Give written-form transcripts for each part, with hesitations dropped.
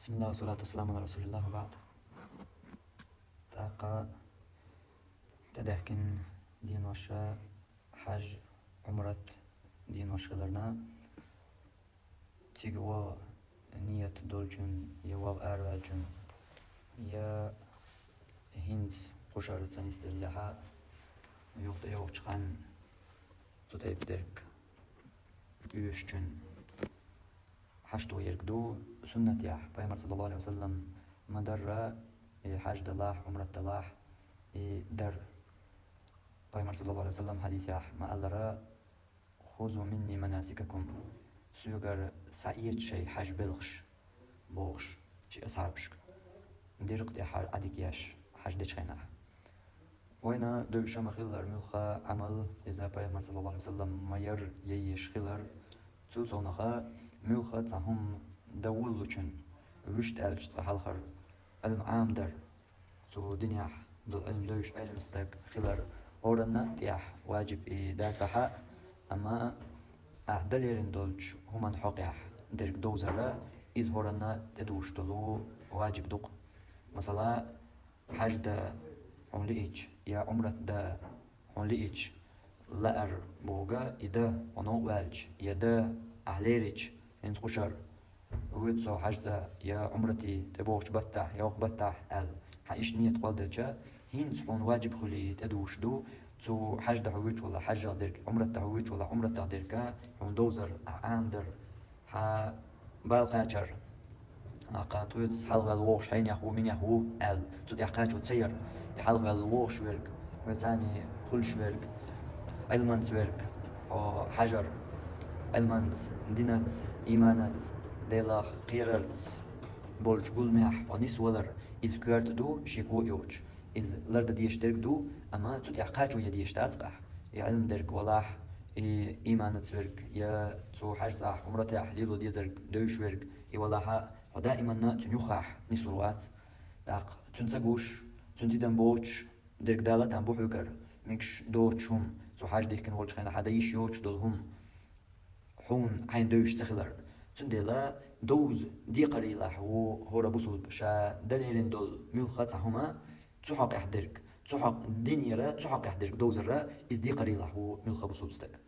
بسم الله والصلاة والسلام على رسول الله وبعد. تاقا تدهكن دين وشا حج عمرت دين وشغلرنا تيقوا نية دولجن يواب أروالجن يا هند قشار تسانيس دلها يوقت يوقشقان تتعب درك يوشجن حشتو يركدو سنة ياح بيامر صلى الله عليه وسلم مدر حاج دلاح عمرة دلاح در بيامر صلى الله عليه وسلم حديث ياح ما ألرا خذوا مني مناسككم سيوغر سعيد شي حاج بلغش بوغش شي أصحابشك ديرق دي حار عديك ياش حاج دي شخيناح وينا دوشا مخيلر ملخا عمل إذا بيامر صلى الله عليه وسلم مير ييش خيلر تلصونخا ملخا تهم دولوچن رشد ألش تحالخر علم عام در تو دنيا دول علم دوش علم استق خلال أورنا تياح واجب داتها أما أهدليرن دولش همان حقيح درك دوزرا إز هورنا تدوش دلو واجب دوق مثلا حج دا هون ليج يا عمرة دا هون ليج لأر بوغا إدا ونو والج يدا أهليرج إن خشر ويتسو حجزة يا عمرتي تبوش بتاح يا بتاح ال حيش نية قلدجة هين سحون واجب خلي تدوش دو تو حج دهويش ولا حج درك عمرة دهويش ولا عمرة دركا هون دوزر عاندر ها بالقاجر قاتويتس حلقة الوش حين يحو من يحو ال تو تحقاج وتسير يحلقة الوش ورك وتاني كل شورك علمانت ورك أو حجر علمانت دينات إيمانات ديلا قيرت بولج قلمح ونس ولر إز كورت دو شيكو يوج إز لرد ديش درك دو أما تتحقاج ويا ديش تاسقح يا علم درك ولاح إيمانات ورك يا تو حجزح عمرتح ليلو ديزرك دوش ورك يولاها ودائما تنيخح نسروات داق تنسقوش تنتدن بوش درك دالة تنبو حكر ميكش دوتشهم تو حاج ديكن ولش خينا حدا يش يوش دولهم حون عين دوش تخلر تندلا دوز دي قريلة هو ربوسول بشا دليلين دول ملخات هما تحق يحدرك تحق دنيا تحق يحدرك دوزر إز دي قريلة هو ملخ بوسول بستك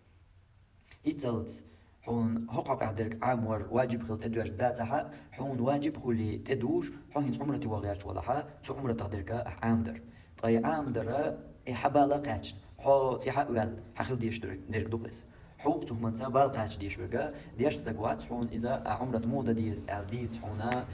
إتزلت حون حق يحدرك عامور واجب خلت أدواج داتها حون واجب خلي تدوش حون هنس عمرتي وغيرش ولاها تو عمرة تقدرك عامدر طيب عامدر إحبالا قاتش حو تحق وال حخل ديش درك دوقس حوق تهمنتا بالقاش ديش ورقا ديش استقوات حون إذا عمرة موضة ديز ديز حونا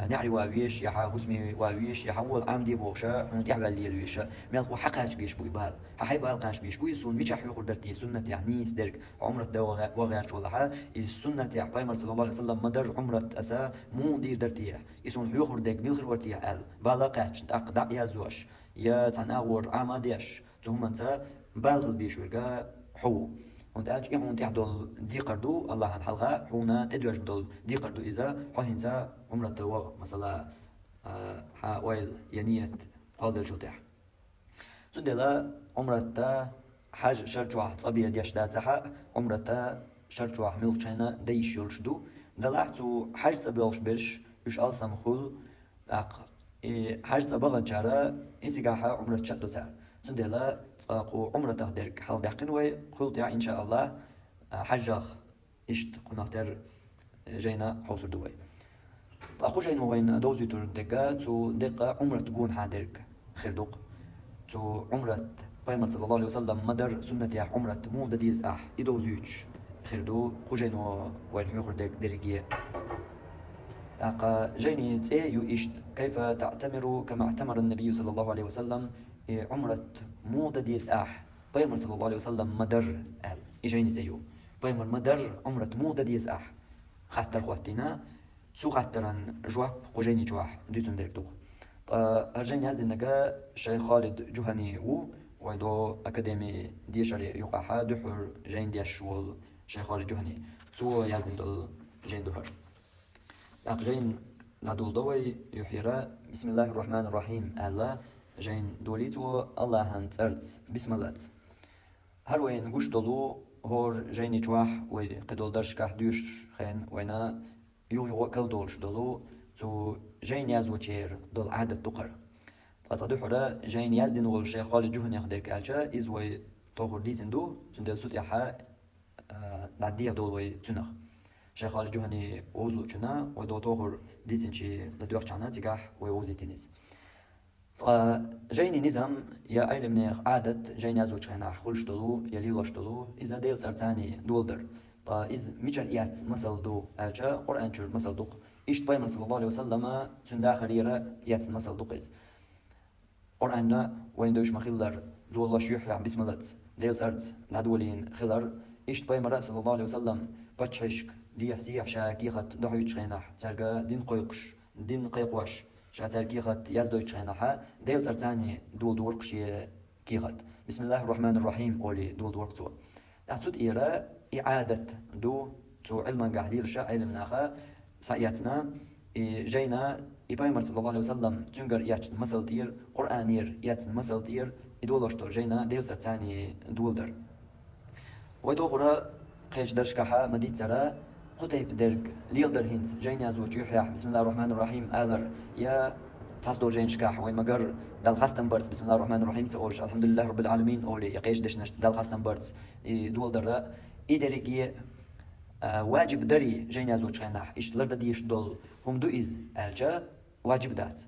نعري واويش يحا هسمي واويش يحول عام دي بوغشا حون تحبال دي الويشا ميلقو حقاش بيش بوي بال ححي بالقاش بيش بوي سون ميشح يخور درتي سنة يعني درك عمرة دا وغيرش وضحا السنة يح بايمر صلى الله عليه وسلم مدر عمرة أسا مو دير درتي يسون يخور ديك ميلخر ورتي ال بالقاش أقدع يا زوش يا تناور عام ديش تهمنتا بالغ بيش ورقا حو وانت أج إيمون تحدل دي قردو الله عن حلقة حونا تدوج دول دي قردو إذا حوهنسا عمرة توغ مثلا ها ويل ينية قادل شوتح تندلا عمرة حاج شرجوح صبية ديش داتها عمرة شرجوح ملقشينا ديش يلشدو دلعتو حاج صبيوش برش يش ألسام خل حاج صبغة جارة إنسيقاها عمرة شدو تار سندلا تقاقو عمرة تقدرك حال دقن وي قلت إن شاء الله حجخ إشت قناختر جينا حوصر دوي تقاقو جين وين دوزي تور دقا تو دقا عمرة تقون حادرك خير دوق تو عمرة بايمر صلى الله عليه وسلم مدر سنة يا عمرة مو دديز إدوزيوش خير دو خو جين وين حيوخر دق درقية جيني تسي يو إشت كيف تعتمر كما اعتمر النبي صلى الله عليه وسلم عمرة موضة ديس بايمر صلى الله عليه وسلم مدر إجيني زيو بايمر مدر عمرة موضة ديس خاطر خواتينا سو خاطران جواب وجيني جواح ديتون ديرك دوغ أرجيني هزدي نقا شيخ خالد جوهاني ويدو أكاديمي ديشاري يقاحا دحر جين ديش شوال شيخ خالد جوهاني سو يزدن دول جين دحر جين ندول دوي يحيرا بسم الله الرحمن الرحيم الله جين دوليتو الله هنترت بسم الله هر وين قوش دولو هور جيني جواح وقدول درش كح دوش خين وينا يو كل دولش دولو تو جين ياز وشير دول عادة تقر تصدق حرا جين ياز دين والشيخ خالد جهن يخدر كالشا إز وي توخر ديزن دو سندل سوت يحا نعديها دول وي تنخ شيخ خالد جهني وزلو چنا ودو توخر ديزن شي لدوخ چانا تيقاح وي وزي تنس جيني نظام يا أيل من عادة جيني أزوج خنا خلش دلو يلي لش دلو إذا ديل سرتاني دولدر إذا ميشان إيات مثل دو أجا قرآن شر مثل دوق إيش طيب صلى الله عليه وسلم تنداخ ريرة إيات مثل دوق إز قرآن وين دوش مخيلر دول لش يحيى بسم الله ديل سرت ندولين خيلر إيش طيب صلى الله عليه وسلم بتشحشك دي سيح شاكيخت دحوش خنا ترجع دين قيقش دين قيقوش شاتر كيخت يزدوي تشينها ديل ترتاني دول دورق شي كيخت بسم الله الرحمن الرحيم أولي دول دورق تو تحتوت إيرا إعادة دو تو علما قاعدير شا علم ناخا ساياتنا جينا إبراهيم صلى الله عليه وسلم تنقر ياتش مسل تير قرآنير ياتش مسل تير إدولوشتو جينا ديل ترتاني دول در ويدو غرا قيش درشكحا مديت سرا قتيب درك ليلدر هينز جينا زوج يحيى بسم الله الرحمن الرحيم آلر يا تصدو جين شكاح وين مقر دال خاستن برت بسم الله الرحمن الرحيم تقولش الحمد لله رب العالمين أولي يقيش دشنش دال خاستن برت دول در إدريكي واجب دري جينا زوج خناح إيش لرد ديش دول هم دو إز ألجا واجب دات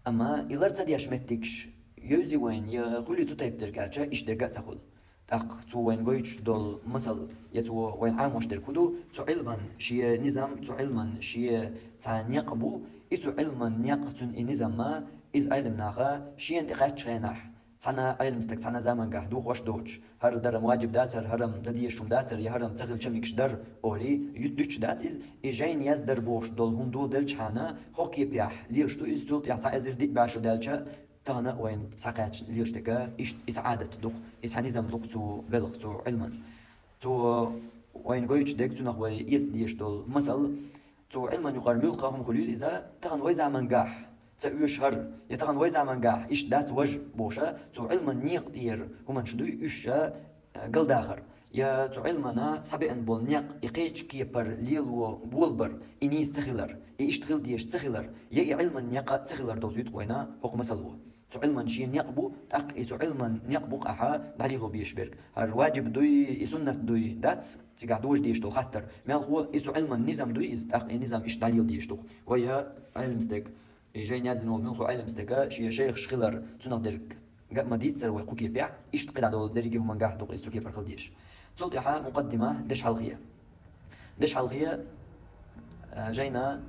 أما إلرد ديش متكش يوزي وين يقولي تطيب درك ألجا إيش درقات سخول تاق تو وين قويتش دول مثل يتو وين عاموش دركودو تو علما شي نظام تو علما شي تانيقبو إتو علما نيقتون النظام ما إز علم ناغا شي انتقاش خيناح تانا علم ستك تانا زمان قاه دوخ واش دوش هر درم واجب داتر هرم دديشم داتر يهرم تغل شميكش در أولي يدوش داتيز إجين يز در بوش دول هم دو دلش حانا خوكي بيح ليش دو إز دول يعطا إزر ديك باشو دالشا تانا وين ساقاتش ليش تكا إيش إسعادة دوق إسعاديزم دوق تو بلغ تو علما تو وين قويتش ديك تو نخوي إيس ديش دول مثل تو علما يقال ملقاهم خليل إذا تغن ويزع من قاح تأيوش هر يتغن ويزع من قاح إيش دات وجه بوشا تو علما نيق دير هما شدوي إيش قل داخر يا تو علمنا سبقن بول نيق إقيتش كيبر ليلو بولبر إني استخلر إيش تخل ديش تخلر يا علما نيق تخلر دوزيت وينا حكم سلوه تو علما شي نيقبو تاق تو علما نيقبو احا دليلو بيشبرك هر واجب دوي سنة دوي دات تقعدوش ديش تو خاطر ما هو تو علما نظام دوي تاق نظام ايش دليل ديش تو ويا علم ستك جاي نازن ومن خو علم ستك شي شيخ شخلر تنقدرك ما ديت سر ويقوكي بيع ايش تقعدو دريجي هم قاعدو قيسو كيف فرق ديش صوتي حا مقدمة دش حلقية دش حلقية جينا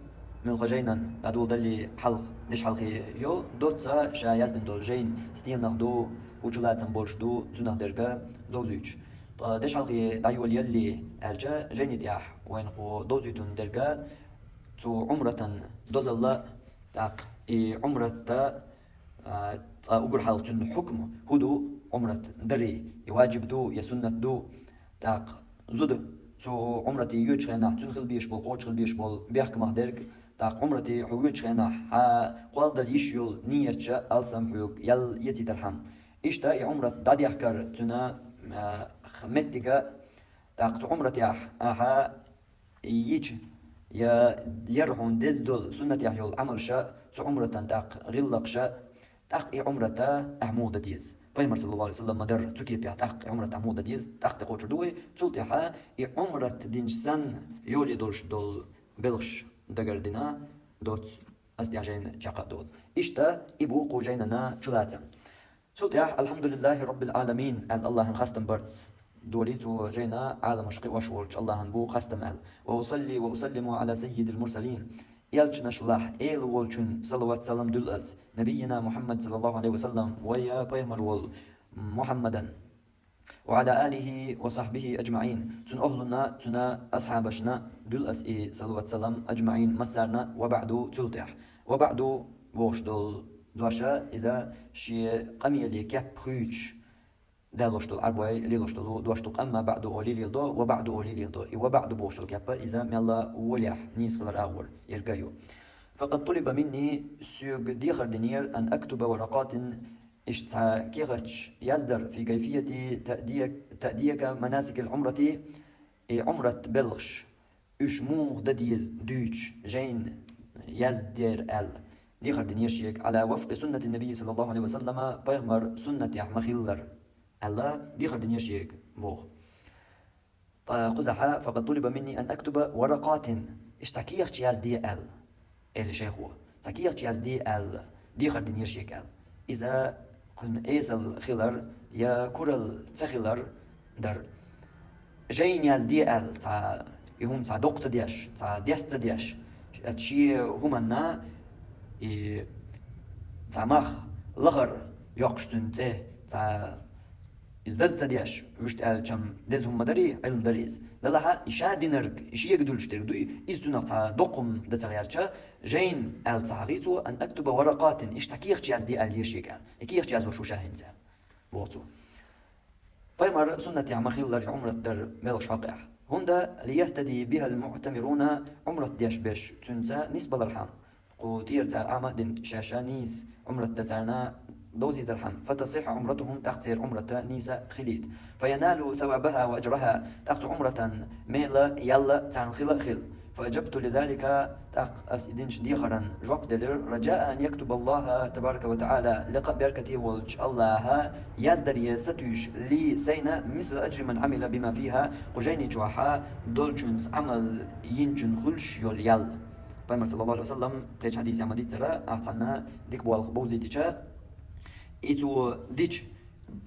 من خجينا أدو دلي حلق دش حلقي يو دوتزا شا يزدن دول جين ستين نخدو وجلات زنبورش دو زنخ درقا دو زوج دش حلقي دايو يلي ألجا جيني دياح وين خو دو زيتون درقا تو عمرة دوزلا تاق عمرة تا أقول حلقتون حكم هدو عمرة دري يواجب دو يسنة دو تاق زود تو عمرتي يوش خينا تنخل بيش بول قوش خل بيش بول بيحكم درك تاق عمرتي حويش خينا قوال دل يشيول نيتشا ألسم حيوك يل يتي ترحم إشتا عمرت دادي أحكار تنا خمتيكا تاق تو عمرتي أحا ييش يا يرحون دز دول سنة يحيول عمل شا تو عمرة تاق غلق شا تاق عمرتا أحمودة ديز پیغمبر صلی الله علیه وسلم مدر تکی پیات اق عمرت عمود دیز تاخت قوچ دوی سلطه ها عمرت دینجسن یولی دولش دول بلش دگردینا دوت استیاجین جاقا دول اشتا ابو قوجیننا چلاتم سلطه الحمد لله رب العالمين ال الله خاستم برتس دولي تو جينا عالم شقي وشورج الله بو خاستم ال واصلي واسلم على سيد المرسلين يلچ نشلاح ايل ولچن صلوات سلام دلس نبينا محمد صلى الله عليه وسلم ويا بيمر محمدا وعلى آله وصحبه أجمعين تن أهلنا تنا أصحابشنا دلس صلوات سلام أجمعين مسرنا وبعد تلتح وبعد وش دول دوشا إذا شي قميلي كيب خيش دالوشتل أربعة ليلوشتلو دوشتل أما بعد أولي ليلدو وبعد أولي ليلدو وبعد بوشتل كابا إذا ملا وليح نيس خلر أول يرجعوا فقد طلب مني سوق ديخر دينير أن أكتب ورقات اشتكيغتش يصدر في كيفية تأديك مناسك العمرة عمرة بلغش اشموغ دديز دوش جين يزدير ال دي خردن يشيك على وفق سنة النبي صلى الله عليه وسلم بيغمر سنة يحمخيلر الله دي خردن يشيك بوغ قزحة فقد طلب مني أن أكتب ورقات اشتكيخ يزدي ال اللي شيخو تكيخ يزدي ال دي خردن يشيك ال إذا كن إيزل خيلر يا كورل تخيلر در جين يزدي ال تا يهم تا دوقت ديش تا ديست ديش اتشي همنا تا مخ لغر يقشتن تا إزدز ديش وشت ال جم دز هم دري علم دريز لها إشا دينرك إشي يقدرش تردوي إزدنا تا دوقم دتغيرشا جين ال تعغيتو أن أكتب ورقات اشتكيخ يزدي ال يشيك ال إكيخ يزو شو شاهنزل بوتو بيمر سنة عمخيلر عمرة در ملش واقع هندا ليهتدي بها المعتمرون عمرة ديش بيش تنسى نسبة الرحم قوتير تار عمد شاشانيس عمرة تتعنا دوزي درهم فتصح عمرتهم تقصير عمرة نيسا خليد فينالوا ثوابها وأجرها تقص عمرة ميلا يلا تنخل خل فأجبت لذلك أسئدين شديخرا جواب دلر رجاء أن يكتب الله تبارك وتعالى لقى بركتي والج الله يزدر يستوش لي سينا مثل أجر من عمل بما فيها قجيني جوحا دولجنس عمل ينجن خلش يول يل بيمر صلى الله عليه وسلم قيش حديث عمدي ترى أعطانا ديك بوالخبوزي تيشا إتو ديش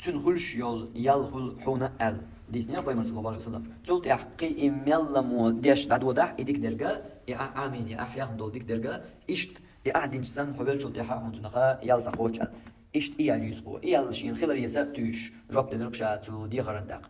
تنخلش يول يلخل حونا ال ديسنيا بيمر صلى الله عليه وسلم تقول يحقي إميلمو ديش داد ودح إديك درجة آمين يا أحيان دول ديك درجة إشت أعدين سن حبل شو تيحا هنتنقا يلسا خوشال إشت إيال يسقو إيال شين خلال يساتوش جواب تدركشا تو دي غرندق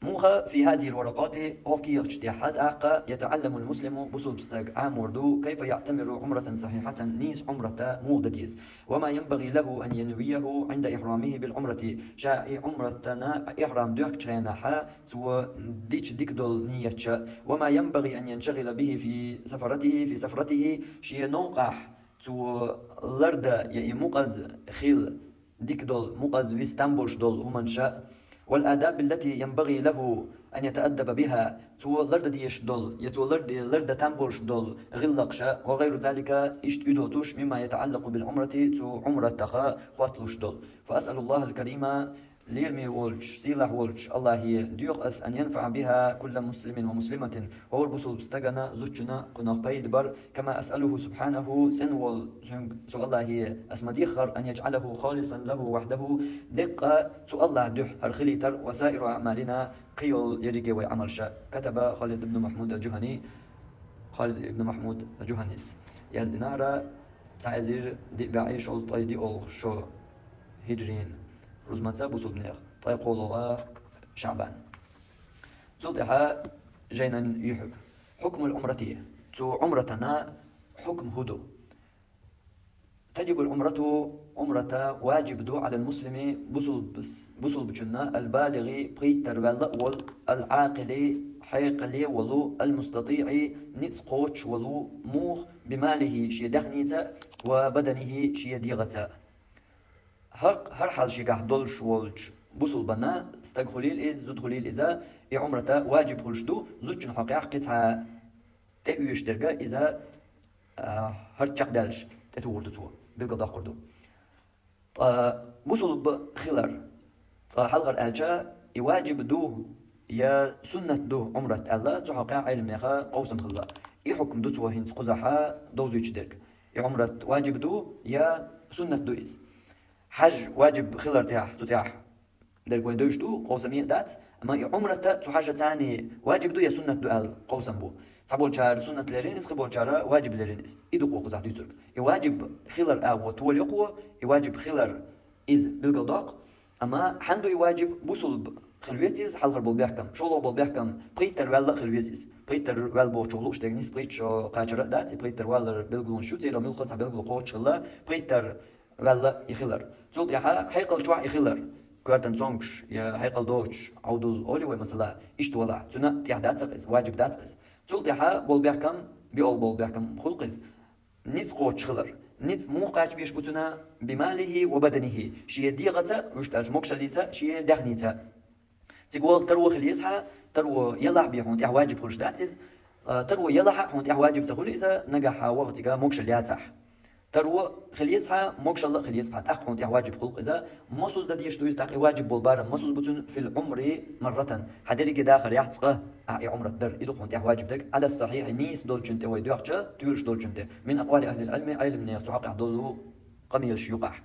موها في هذه الورقات أوكي اجتياحات أعقى يتعلم المسلم بصوب بستاق عاموردو كيف يعتمر عمرة صحيحة نيس عمرة مودديز وما ينبغي له أن ينويه عند إحرامه بالعمرة شاء عمرتنا إحرام دوك تشيناحا سوى ديش ديك دول نيتشا وما ينبغي أن ينشغل به في سفرته شيء نوقح تو لرد يمقز خيل ديك دول مقز ويستنبوش دول همانشا والآداب التي ينبغي له أن يتأدب بها تولرد ديش دول يتولرد لرد تنبوش دول غلقشا وغير ذلك إشت إدوتوش مما يتعلق بالعمرة تو عمرة تخا خواتلوش دول فأسأل الله الكريم ليرمي وولش سيلح وولش الله هي ديوق أن ينفع بها كل مسلم ومسلمة هو البصل بستغنا زوجنا قناق بيدبر كما أسأله سبحانه سنول سو الله هي أسمى ديخر أن يجعله خالصا له وحده دقة سو الله دح هرخليتر وسائر أعمالنا قيل يريكي ويعمل شاء كتب خالد بن محمود الجهني خالد بن محمود الجهنيس يزدنارا تعزير دي بعيش أولطاي دي أول شو هجرين روزمانسا بوصل بنير طيب قولوا شعبان زوطها جينا يحب حكم العمرتية تو عمرتنا حكم هدو تجب العمرة عمرة واجب دو على المسلم بصل بجنة البالغ بريتر والعاقل حيقلي ولو المستطيع نتسقوش ولو موخ بماله شي دخنيتا وبدنه شي ديغتا هر حال شي قاح دولش ولج بوصل بنا استغخليل إز زود خليل إذا عمرته واجب خلشدو زوجن حقيقة قطعة تأويش درجة إذا هر تشق دالش تتوردو تو بالقضاء قردو بوصل بخلر حلقر ألجا يواجب دو يا سنة دو عمرة الله تو حقيقة علم نخا قوسم خلا حكم دو توهين قزحا دوزيش درجة عمرة واجب دو يا سنة دو إز حج واجب خلر تاح در قوي دوش دو قوسمية دات اما عمرة تو حاجة تاني واجب دو يا سنة دو ال قوسم بو صعبول شار سنة لرينس قبول شار واجب لرينس إدو قوة قزح ديترك يواجب خلر او طول يقوى يواجب خلر إز بالقضاق اما حندو يواجب بوصل خلويسيز حلقر بالبيحكم شولو بالبيحكم بريتر ولا خلويسيز بريتر ولا بوشولوش تغنيس بريتشو قاجرة دات بريتر ولا بالقلون شو زيرا ملخص بالقلو قوش خلا بريتر ولا يخلر زود يا حيقل جوا يخلر كارتن زونكش يا حيقل دوش عودل أولي ومثلا إيش تولا تنا تيعداتس واجب داتس زود يا بول بيحكم بيول بول بيحكم خلقس نيت قوش خلر نيت مو قاش بيش بتنا بماله وبدنه شيء ديغتا مش تاج مكشليتا شيء دخنيتا تقول تروح خليسها تروح يلا بيهون تيع واجب خلش داتس تروى يلا حق هون واجب تقول إذا نجح وقتك موكش اللي هتصح تروى خليصها موكش الله خليصها تأخ هون واجب خلق إذا مصوص ده ديش تويز تأخ واجب بالبار مصوص بتون في العمر مرة حدري كده آخر يحتقه عمر الدر إذا هون واجب درك على الصحيح نيس دول جنته ويدوخش تيرش دول جنته من أقوال أهل العلم علم يتحقق دولو قميل شيوقح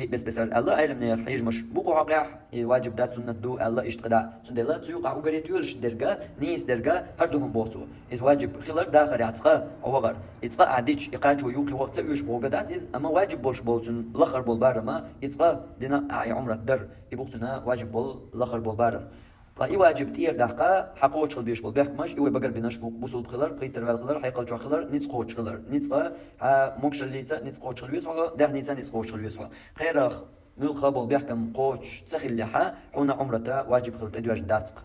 بس الله علم نير مش بوقع قاع واجب دات سنة دو الله اشتقدا سنة الله تيوقع وقريت يولش درجة نيس درجة هردوهم بوتو إذ واجب خلال داخل يعتقى أو غير يتقى عديش إقاج ويوقي وقت سويش بوقدات إذ أما واجب بولش بولتون لخر بولبار ما يتقى دينا أعي عمرة در يبوقتنا واجب بول لخر بولبار طيب واجب تير دقة حقوش خل بيش بالبيح مش إيوه بقر بيناش بوصل بخلر قيتر بالخلر حيقل جو خلر نيت قوش خلر نيت موكش الليتا نيت قوش خل بيسوا ده نيتا نيت قوش خل بيسوا خير مل خبل بيح كم قوش تسخل لحا حنا عمرته واجب خل تدواج داتق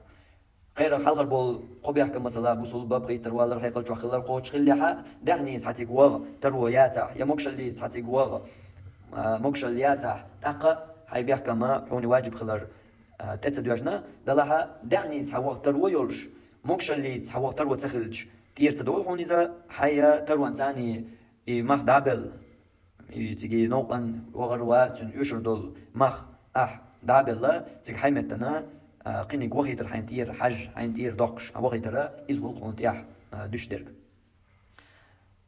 خير حلقر بول قبيح كم مثلا بوصل باب قيتر والر حيقل جو خلر قوش خل لحا ده نيت حتى قوغ تروياته يا موكش اللي حتى قوغ موكش اللياته دقة هاي بيح كما حوني واجب خلر تتدواجنا دلها دعني تحوق تروى يولش موكش اللي تحوق تروى تخلج تير تدول هون إذا حيا تروى إنساني مخ دابل تيجي نوقن وغروات يشر دول مخ دابل لا تيجي حيمتنا قينك وخيتر حين تير حج حين تير دقش وخيتر إزول قون تيح دش درك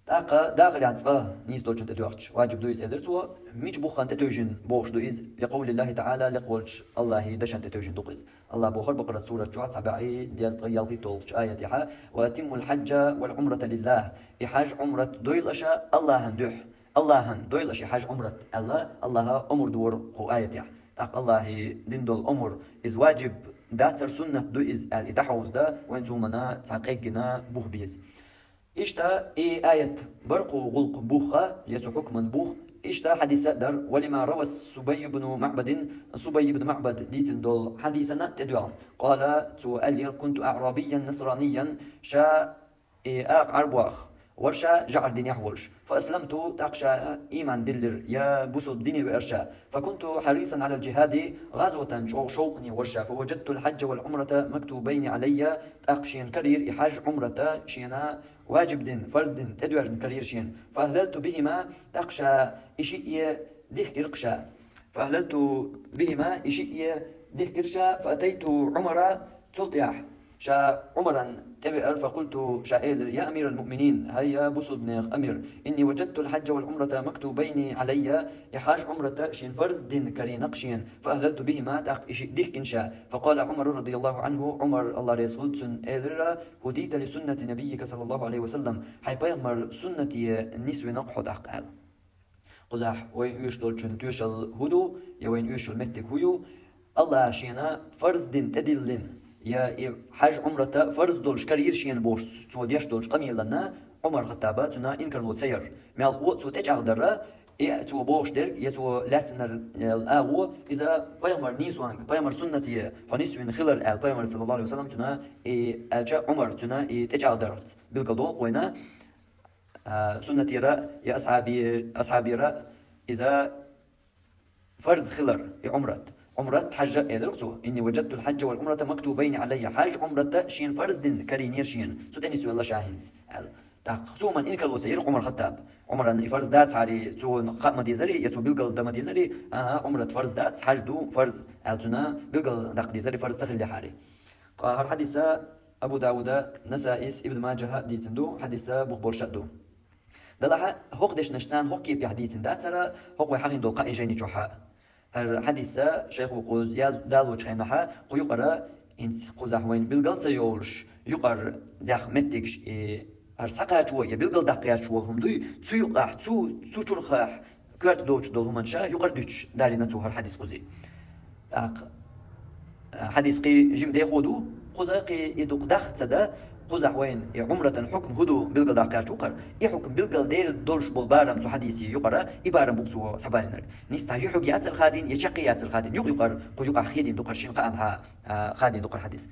داخل عن صغاه نيس دوجن تدوخش واجب دويز إدرتوا ميج بوخان تتوجن بوخش دويز لقول الله تعالى لقولش الله دشن تتوجن دوقز الله بوخر بقرة سورة جوع سبعي دياز غيال في طولش آية تحا وأتم الحج والعمرة لله إحاج عمرة دويلشا الله هندوح الله هن دويلش إحاج عمرة الله أمر دور هو آية تحا تاق الله دين دول أمر إز واجب داتر سنة دويز الإتحوز دا وانتو منا تحقيقنا بوخ بيز إشتا آية برق غلق بوخة يتحكم بوخ إشتا حديث در ولما روى صبي بن معبد ديتن دول حديثنا تدعى قال تؤلر كنت أعرابيا نصرانيا شا عربواخ ورشا جعر دين يحولش فأسلمت تقشى إيمان دلر يا بوسو الدين وإرشا فكنت حريصا على الجهاد غزوة شوقني ورشا فوجدت الحج والعمرة مكتوبين علي تقشين كرير إحاج عمرة شينا واجب دين فرض دين تدواج كرير شين فأهللت بهما تقشى إشيء ديخترقشا فأهللت بهما إشيء ديخترشا فأتيت عمر تلطيح شا عمرا تبئر فقلت شائل يا أمير المؤمنين هيا بصدنيخ أمير إني وجدت الحج والعمرة مكتوبين علي إحاج عمرة شين فرز دين كري نقشين فأهللت بهما تاق إشي ديك إنشا فقال عمر رضي الله عنه عمر الله رسول سن إذرا هديت لسنة نبيك صلى الله عليه وسلم حي بيغمر سنة النسوة نقحد أقال قزاح وين يشتل شنتوشل هدو يوين يشتل متك هيو الله شينا فرز دين تدلين يا حج عمرة فرض دولش كرير شين بورس سودياش دولش قميل لنا عمر خطابة تنا إنكر لو تسير مال هو تو تجع درة تو بورش درك يتو لاتنر الأغو إذا بيمر نيسوانك بيمر سنة حنيسوين خلر بيمر صلى الله عليه وسلم تنا أجا عمر تنا تجع درت بالقدول قوينا سنة يا أصحابي را إذا فرض خلر عمرت عمرة حج إدركتو إني وجدت الحج والعمرة مكتوبين علي حج عمرة شين فرز دين كرينير شين سوتني سوى الله شاهنز تاخذوا من إنك الوسير عمر خطاب عمر أن فرز دات على تو خاتمة ديزري يتو بيلقل دم ديزري عمرة فرز دات حج دو فرز ألتنا بيلقل دق ديزري فرز تخل لحالي قال حديث أبو داود نسائس ابن ماجه ديتندو حديث بخبور شدو دلها هقدش نشتان هقي بحديث دات ترى هو حقين دو قائن جيني جوحاء الحديث شيخ قوز ياز دالو تشينها قيقرا انس قوزح وين بلقل سيولش يقر داخ متكش ارسقا شويه بلقل دقيا شويه هم دوي تسيقح تو تشرخح كارت دوتش دول هم انشا يقر دوتش دالينا تو الحديث قوزي حديث قي جيم دي خودو قوزاقي يدق داخ تسدا قوزح وين عمرة حكم هدو بلقل داقيا شوقر حكم بلقل دير دولش بالبارم تو حديثي يقرا إبارم بوكسو سبالنر نيستا يحق ياسر خادين يشقي ياسر خادين يقر قيقر خيدين دقر شين قامها خادين دقر حديث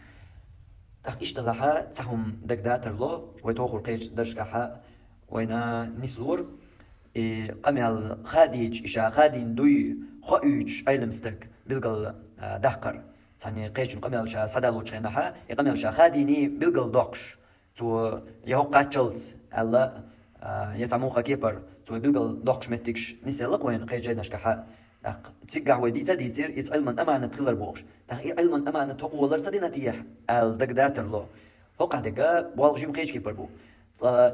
اشتغلها تهم دقداتر لو ويتوخر قيش درشقها وينا نسلور قمل خاديج إشا خادين دوي خايج أيلمستك بلقل دهقر يعني قيش قمل شا صدالو تشينها قمل شا خاديني بلقل دوقش تو يهو قاتشلت الله يتعموخا كيبر تو بيلقل دوخش متكش نسيلك وين قيج جاي نشكحا تيجع وديتا ديتير يس علما أمانة تخلر بوش تاقي علما أمانة تقوى ولر سدينا تيح الدقداتر لو فوق عدقا بوال جيم قيج كيبر بو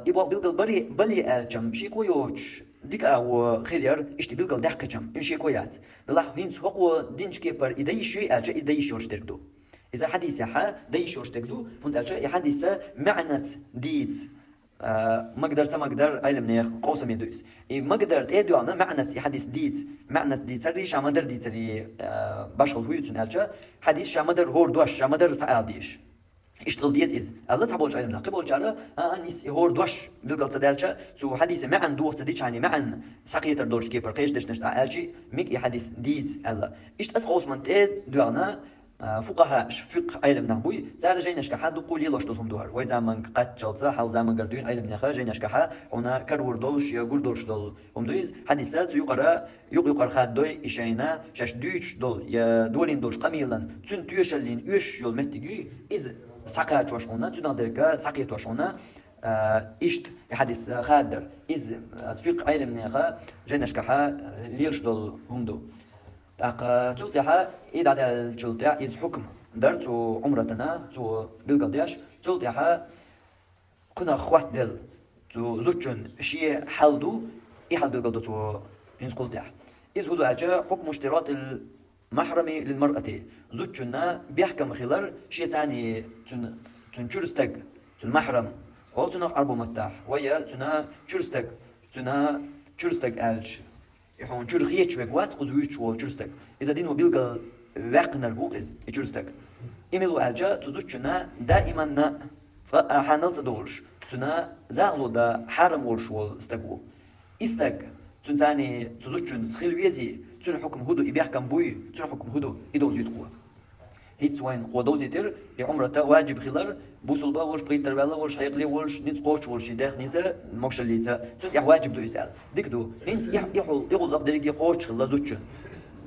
يبوال بيلقل بلي الجم شي كويوش ديك او خير اشتي بيلقل دحكجم امشي كويات الله هينس هو دينش كيبر إدايشي ألجا إدايشي تردو إذا حديث حا دايشي تردو فهمت ألجا حديث معنى ديت ما قدر علم نيخ قوسم يدوس ما قدرت ايدو انا معنى حديث ديت معنى ديت سري شامدر ديت سري باشل هويتون الجا حديث شامدر هور دوش شامدر سعاديش اشتغل ديز از الله تعبولج علمنا قبول جارة انيس هور دوش بلقل تدالجا سو حديث معن دور تديش يعني معن سقيتر دورش كيبر قيش دش نشتع الجي ميك حديث ديت الله اشت اس قوسمن تيد دوانا فقهاء فقه علم نهبوي زار جيناش كحد قول يلاش دلهم دوار وي زمان قتشلت حال زمان قردون علم نخا جيناش كحا هنا كرور دولش يقول دولش دول هم دويز حديثات يقرا خد دوي اشينا شش دويش دول يا دولين دولش قميلا تن تيشلين يش يول متيجي از سقاط واش هنا تنادرك سقيت واش هنا اشت حديث خادر از فقه علم نخا جيناش كحا ليش دول هم دو تاق تلتها إذا على الجلتها إز حكم درتو عمرتنا تو بالقديش تلتها كنا خوات دل تو زوجن شيء حلدو يحل بالقدو تو إنس قلتها إز هدو أجا حكم اشتراط المحرمي للمرأة زوجنا بيحكم خلال شيء ثاني تن شرستك تن محرم أو تن أربو متاح ويا تنا شرستك ألج يحون جور خيتش بقوات قزويتش وجورستك إذا دينو بيلقى وقنا البوقز جورستك إميلو ألجا تزوجنا دائما نا حانل صدورش تنا زعلو دا حرم ورش والستقو إستق تنساني تزوجن سخيل ويزي تن حكم هدو إبيحكم بوي تن حكم هدو إدوز يتقوى هيتس وين قدوزي تر بعمرة واجب خلال بوصل با ورش بغيت تربلا ورش حيقلي ورش نيت قوش ورش داخل نيزا موكش ليزا تون يح واجب دو يسال ديك دو هينس يقول لك دريك قوش خلا زوتشن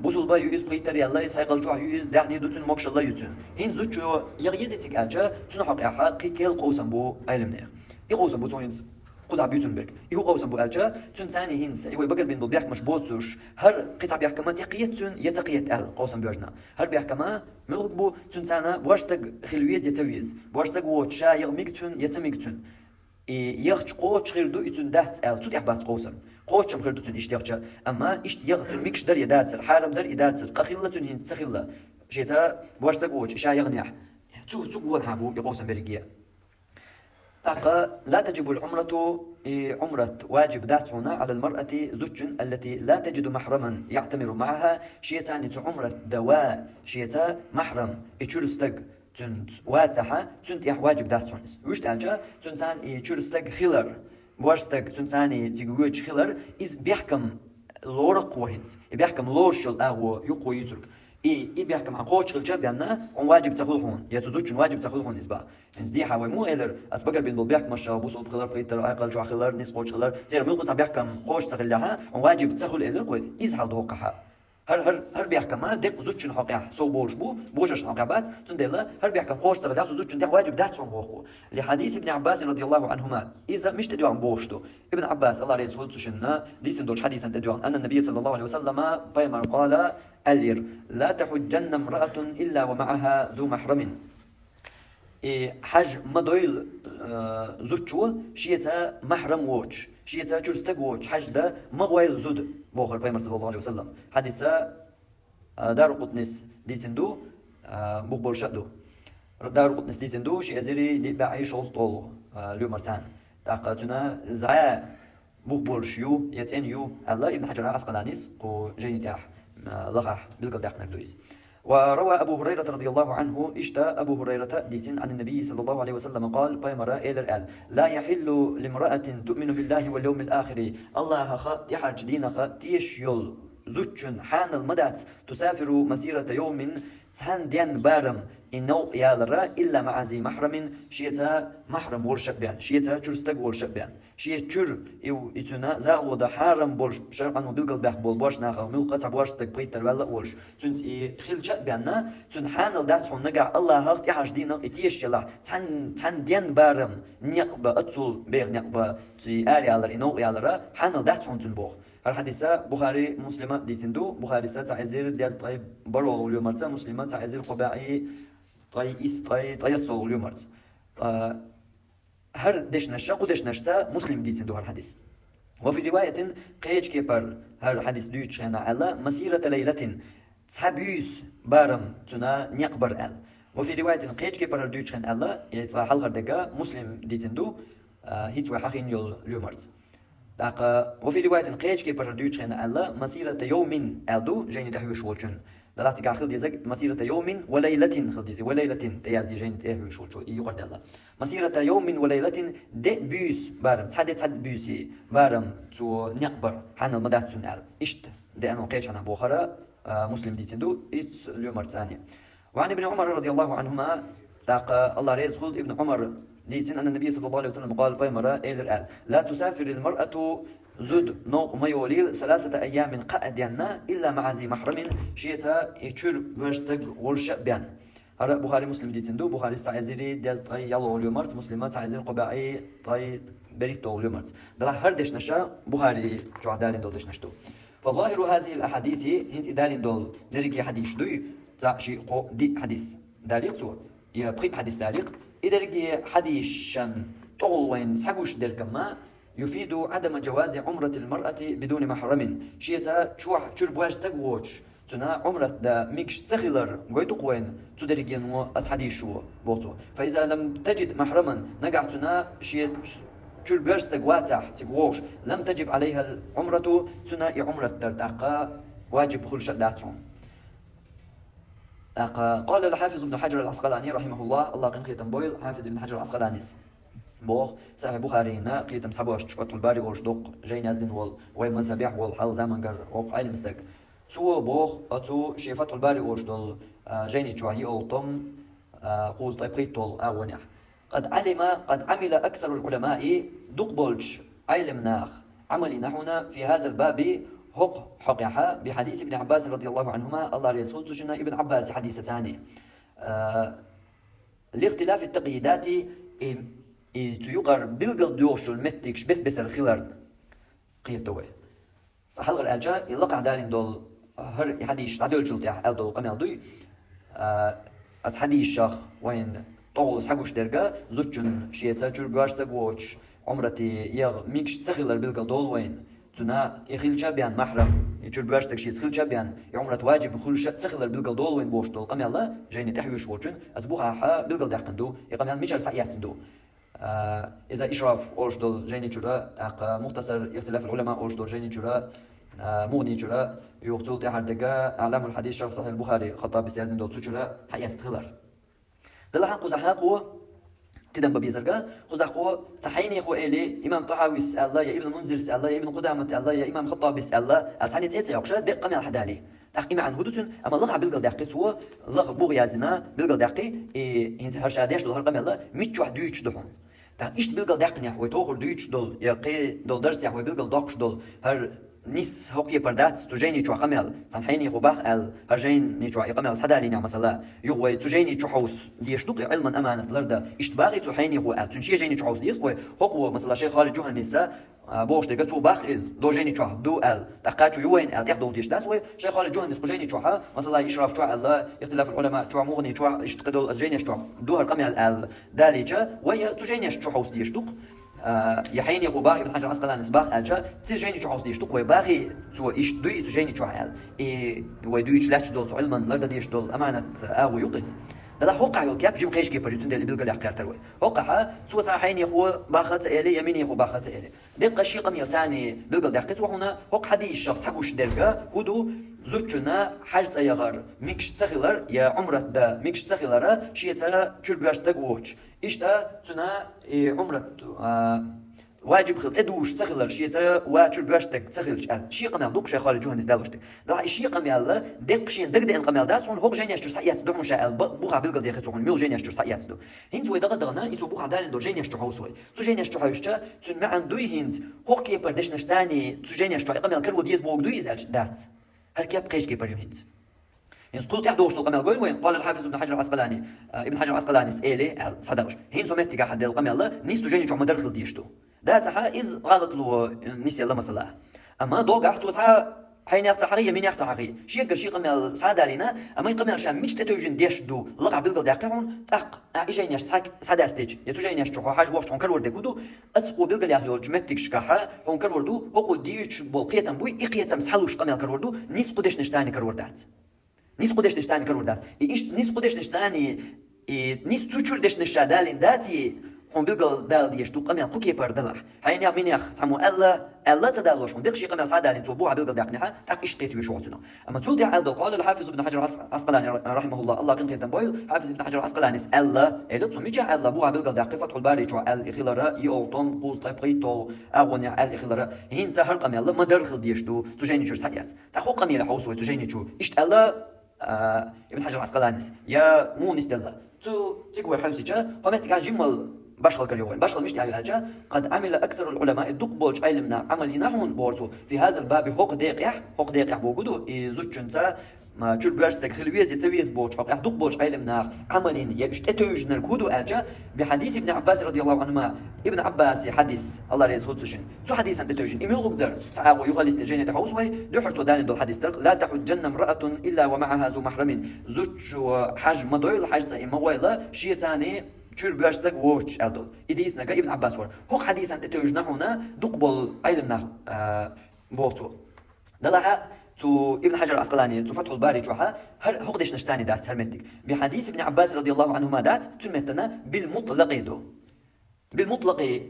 بوصل با يوز بغيت تر يلا يس حيقل جوع يوز داخل نيدو تون موكش الله يتون هين زوتشو يغيزتك اجا تون حق حقي كيل قوسم بو علمنا يقوسم بو تونز قوز بيوتنبرغ يهو قوسم بو اجا تون ثاني هينس يوي بقر بين بيحك مش بوتوش هر قطع بيحكما تقيتون يتقيت ال قوسم بيوجنا هر بيحكما ملغ بو تون ثانا بواشتق خلويز يتويز بواشتق وتشا يغميكتون يتميكتون يغش قوش غير دو يتون دات ال تود يحبات قوسم قوشم غير دو تون اشتيغجا اما اشت يغتون ميكش در يداتر حارم در يداتر قخيلتون هين تسخيله شيتا بواشتق وش شا يغنيح تو قول حابو يقوسم بريقيا لا تجب العمرة عمرة واجب ذات هنا على المرأة زوج التي لا تجد محرما يعتمر معها شيئتان عمرة دواء شيئتا محرم يشورستق تنت واتها تنت يح واجب ذات هنا وش تاجا تنتان يشورستق خلر بوارستق تنتاني تيجوج خلر إز بيحكم لورق وهنس بيحكم لورشل أو يقوي يترك بيحكم عن قوش الجاب بأننا عن واجب تأخذهون يتزوجون واجب تأخذهون إسبا دي حوي مو إلر أسبقر بين بيحكم مش بوصل بخلر بيتر أقل جو خلر نس قوش خلر زين ملقط عم بيحكم قوش تغلها عن واجب تأخذ إلر قوي إزحل دوقها هر بيحكم ما دق زوجين حقيقة سو بوش بوجش حقيقات تندلا هر بيحكم قوش تغلها زوجين ده واجب ده عن بوقه لحديث ابن عباس رضي الله عنهما إذا مش تدعو عن بوشته ابن عباس الله رسول تشنا ديسن دوش حديثا تدعو أن النبي صلى الله عليه وسلم بيما قال ألير لا تحجن امرأة إلا ومعها ذو محرم حج مدويل زوجو شيتا محرم ووش شيتا جرستق ووش حج ده مغويل زود بوخر بيما صلى الله عليه وسلم حديثا دار قطنس ديسندو بوخبول شادو دار قطنس ديسندو شي أزيري دي بعيش وسطولو ليو مرتان تاقاتنا زعا بوخبول شيو يتين يو الله ابن حجر عسقلانيس قو جيني تاح لغح بالقل داخل نردويس وروى أبو هريرة رضي الله عنه اشتا أبو هريرة ديتين عن النبي صلى الله عليه وسلم قال بيمرا إلر لا يحل لامرأة تؤمن بالله واليوم الآخر الله خط يحرج دينك تيشيل زوجن حان المدات تسافر مسيرة يوم تهان ديان بارم إنه يالرا إلا مع ذي محرم شيتا محرم ورشك بيان شيتا تشرستك ورشك بيان شيت تشر يو إتنا زاودا حرم بورش شرقا وبيلقل بح بول بورش ناخا ملقا تعبورشتك بيتر ولا ورش تنت خلشت بياننا تن حانل دات هون نجع الله هاخت يحش دينا إتيش يلا تن دين بارم نيقبا أتصل بيغ نيقبا تي آري على إنه يالرا حانل دات هون تنبوخ الحديثة بخاري مسلمة ديتندو بخاري تعزير دياز طيب برو اليوم مرتا مسلمة تعزير قبائي طي الصول اليوم مرتا هر دشنشا قدشنشا مسلم ديتندو هالحديث وفي رواية قيج كيبر هر حديث دوتش هنا على مسيرة ليلة تحبيس بارم تنا نيقبر ال وفي رواية قيج كيبر دوتش هنا على يتصاحل غردقا مسلم ديتندو هيتوا حقين يول اليوم مرتا وفي رواية قيج كي بردوش هنا الله مسيرة يوم ألدو جيني تحويش ولشن دلاتي قاخل ديزك مسيرة يوم وليلة خل ديزك وليلة تياز دي جيني تحويش ولشو يقرد الله مسيرة يوم وليلة دي بيس بارم تحد بيسي بارم تو نقبر حان المدات تنال إشت دي أنو قيج هنا بوخرة مسلم دي تندو إت اليوم الثانية وعن ابن عمر رضي الله عنهما الله رزق ابن عمر ديسن أن النبي صلى الله عليه وسلم قال بيمرا إيلر لا تسافر المرأة زد نوق ما يوليل 3 أيام قأدينا إلا مع ذي محرم شيتا يشور ورستق ورش بيان هذا بخاري مسلم ديتندو بخاري استعزيري ديز طي يلو اليومرت مسلمات تعزير قبائي طي بريتو اليومرت دلا هردش نشا بخاري جوعدالين دول دش نشتو فظاهر هذه الأحاديث هنت دالين دول درجي حديث دوي تعشي قو دي حديث داليق تو يا بريب حديث داليق إدرجي حديثا طولين سعوش دركما يفيد عدم جواز عمرة المرأة بدون محرم شيتا شوح شربواش تقوش تنا عمرة دا ميكش تخيلر قويتو قوين تدرجي نو أتحديشو بوتو فإذا لم تجد محرما نقعتنا شيت شربواش تقواتح تقوش لم تجب عليها العمرة تنا عمرة ترتاقا واجب خلش داتهم قال الحافظ ابن حجر العسقلاني رحمه الله قنقيتم بويل حافظ ابن حجر العسقلاني بوخ صاحب بخارينا قيتم سبوش تشفت الباري وش دوق جاي نازدين وال مزابيح والحال زمان قر وق عيل مستك سو بوخ اتو شيفت الباري وش دول جيني تشوهي أولتم قوز طيبقيت دول أغونيح قد عمل أكثر العلماء دقبولج علم ناخ عملي نحونا في هذا الباب حقيحة بحديث ابن عباس رضي الله عنهما الله رسول تجنا ابن عباس حديث ثاني لاختلاف التقييدات تيقر بالقل دوش المتكش بس الخلر قيتوه صحلق الأجا يلقى دارين دول هر حديث تعدل جلتيح دول قمال دوي از حديث شخ وين طول سحقوش درجة زوجن شيتا جرباش سقوش عمرتي يغ ميكش تخلر بالقل دول وين تنا يخيل بيان محرم يجور باشتك شيء يخيل بيان عمرة واجب خلش تخلر بالقل دول وين بوش دول قام يلا جايني تحويش وجن أسبوعها حا بالقل دحقندو يقام يلا ميشال سعياتندو إذا إشراف أوش دول جايني جرا مختصر اختلاف العلماء أوش دول جايني جرا مودي جرا يقتل تحر دقا أعلام الحديث شرح صحيح البخاري خطاب بسيازن دول تجرا حياة تخلر دلها قزحاقو تدم ببيزرقا خزاقو صحيني خو إلي إمام طحاوي سأل الله يا ابن المنذر سأل الله يا ابن قدامة الله يا إمام خطابي سأل الله أصحاني تيتسا يقشا دقا من الحدالي تحقيم عن هدوتن أما الله بالقل داقي سوى الله بوغيازنا بالقل داقي هنس هرشاديش دول هرقام الله ميتش واحد دويتش دخون إشت بالقل داقي نحوي توخر دويتش دول يقي دول درس يحوي بالقل داقش دول هر نيس هوقي بردات تجيني شو قمل سامحيني خباخ ال هرجيني شو قمل صدالي نعم مثلا يقوي تجيني شو حوس ديش دقي علما أمانة لردا اشتباغي تحيني هو ال تنشي جيني شو حوس ديس قوي هو مثلا شيء خالد جوهن نسا بوش دقة تو باخ إز دو جيني شو دو ال تقاتو يوين ال تاخدو ديش داس قوي شيء خالد جوهن نسا جيني شو مثلا يشرف شو الله اختلاف العلماء شو مغني شو اشتقدوا جيني شو دو هالقمل ال داليجا ويا تجيني شو حوس ديش دق يحيني غبار ابن حجر العسقلاني سباق ألجا تسجيني شو عاوز ديش تقوي باغي تو إيش دوي تجيني شو حال ودويش لاش دول تو علما لرد ديش دول أمانة أو يقيس ده حقع يلقى بجيب قيش كيبر يتندل اللي بيلقى يحكي تروي حقها تو صحيني هو باخت إلي يميني هو باخت إلي دبقى شيء قميل ثاني بيلقى يحكي وهنا حق حدي الشخص حقوش درجة هدو زوجنا حاجة يغار ميكش تخيلر يا عمرة دا ميكش تخيلر شيء تا شرب يرستق ووش إيش تا تنا عمرة واجب خلت ادوش تخلر شيء واتشر بيرستك تخلش شيء قمل دوك شيء خالد جوهنس دالوشتك ده الشيء قمل دق شيء دق دين قمل داس هو جينيش تسعيات دو مش بوخا بيلقى دي خصون ميل جينيش تسعيات دو هينز وي دغنا يتو بوخا دالين دو جينيش تحوسوي تو جينيش تحوشتا تن مع دوي هينز هو كيبر دشنش ثاني تو جينيش تو قمل كرو ديز بوك دوي زالش دات هل كيب قيش كيبر هينز يعني سقوط يحدوش لو قمل وين قال الحافظ ابن حجر العسقلاني ابن حجر العسقلاني سئلي صدقش هينز متي حد القمل نيستو جينيش عم درخل ديشتو ده تحا إز غلط له نسي الله مثلا أما دوق أحتو تحا حين يقطع حقيقة من يقطع حقيقة شيء قمل سعادة لنا أما يقمل شام مش تتوجن ديش دو لقع بالقل داقعون تق إجاين يش سعادة استيج يتوجين يش تروح حاج وقت هون كرور دكودو أتسقو بالقل يحيول جمتك شكاحة هون كرور دو هو ديوش بالقيتم بوي إقيتم سحلوش قمل كرور دو نيس قدش نشتاني كرور دات نيس قدش نشتاني كرور دات نيس قدش نشتاني نيس تشور دش نشادالين داتي هم بيلقى دال ديش تو قميل كوكي بردلح هاي نعم مين تسمو ألا تدالوش هم دقشي قميل سعادة لين توبوها بيلقى داقنها تاك إيش تيتو يشوعتنا أما تقول دي عالدو قال الحافظ ابن حجر العسقلاني رحمه الله قن قيتن بويل حافظ ابن حجر العسقلاني ألا إذا تسميجا ألا بوها بيلقى داقي فتح الباري جو الإخلارة يولطن قوز طيبقيتو أغنيا الإخلارة هين سهر قميل ما درخل ديش تو تجيني شو سعيات تاخو قميل حوسوي تجيني شو إيش ألا ابن حجر العسقلاني يا مو نستلا تقوي حوسيجا قمت كان جمل بشغل كريوين بشغل مش تعالى الجا قد عمل أكثر العلماء دقبولج علمنا عمل نحون بورتو في هذا الباب حق دقيق بوجوده زوجنتا ما تشول برستك خلويز يتسويز بولج حق دقبولج علمنا عملين يشتتوج نركودو أجا بحديث ابن عباس رضي الله عنهما ابن عباس حديث الله ريزه تشين تو حديث أنت توجين إميل غبدر سعاو يقال استجانة تحوسوي دحر تودان دول حديث ترك لا تحجن امرأة إلا ومعها ذو محرم زوج حج مضيل حج زي مويلة شيء ثاني شور بيرستك ووتش أدول إديسنا كابن عباس ور هو حديث أنت توجنا هنا دقبل علمنا بوتو دلها تو ابن حجر العسقلاني تو فتح الباري جوها هر هقدش نشتاني دات هرمتك بحديث ابن عباس رضي الله عنهما دات تمتنا بالمطلق دو بالمطلق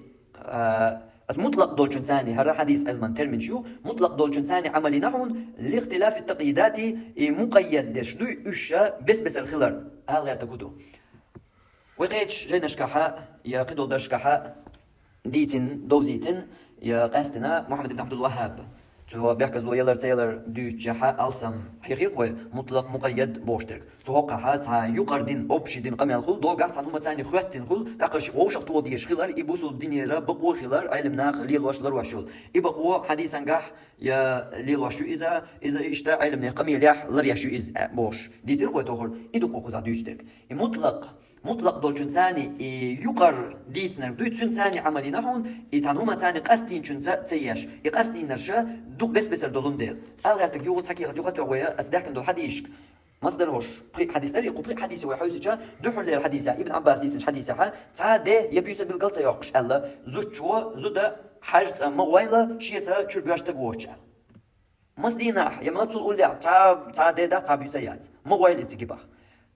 المطلق دول جنساني هر حديث علما ترمن شو مطلق دول جنساني عملي نحون لاختلاف التقييدات مقيد دش دو إشا بس الخلر هل غير تقودو وقيتش جينا شكاحة يا قدو در شكاحة ديتن دوزيتن يا قاستنا محمد بن عبد الوهاب تو بيحكز لو يلر تيلر دو جحا ألسم حقيقي مطلق مقيد بوشتر تو هقاحة تا يقردين أبشدين قميل خل دو قاعد عنهم تاني خواتين خل تاقش ووشق تو ديش خلر يبوسو الدنيا را بقوة خلر علم ناق ليل واش لر واشول يبقوا حديثا قاح يا ليل واشو إذا إشتا علم ناق قميل يح لر يشو إز بوش ديتر قوة توخر إدو قوة زاد يشترك مطلق دول جنساني يقر ديتنر دوت جنساني عملي نحون يتعنهما تاني قاستين جنسا تياش يقاستين نرشا دوك بس دولون ديل أغرتك يوغل ساكي غديوغة توغوية أتداكن دول حديشك مصدروش حديث تاريخ وبري حديث وحوزجا دحر لي الحديثة ابن عباس ديتنش حديثها تعادي يبيوس بالقلصة يوقش ألا زوجوا زودا حاجة مويلة شيتا تشور بيارستك ووشا مصدينا يما تقول لي تعادي دا تعبيوسيات مويلة تجيبه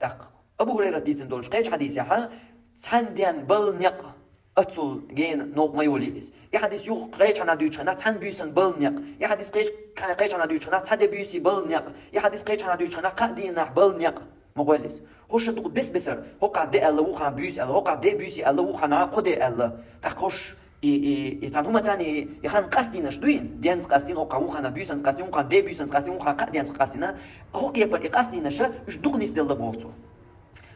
تاق أبو هريرة ديتن دولش قيش حديثها سنديان بلنيق أتصل جين نوق ما يوليس يا حديث يو قيش عنا دويش خنا سند بيوسن بلنيق يا حديث قيش عنا دويش خنا سند بيوسي بلنيق يا حديث قيش عنا دويش خنا قدينا بلنيق مغولس هوش تقول بسر هو قاعد الله وخنا بيوسي الله هو قاعد بيوسي الله وخنا قدي الله تخش يتعنهما تاني يخان قاستينش دوين ديانس قاستين هو قاوخنا بيوسن قاستين وقاعد بيوسن قاستين وخنا قديانس قاستينا هو كيبر قاستينش إيش دوقنيس دل بورتو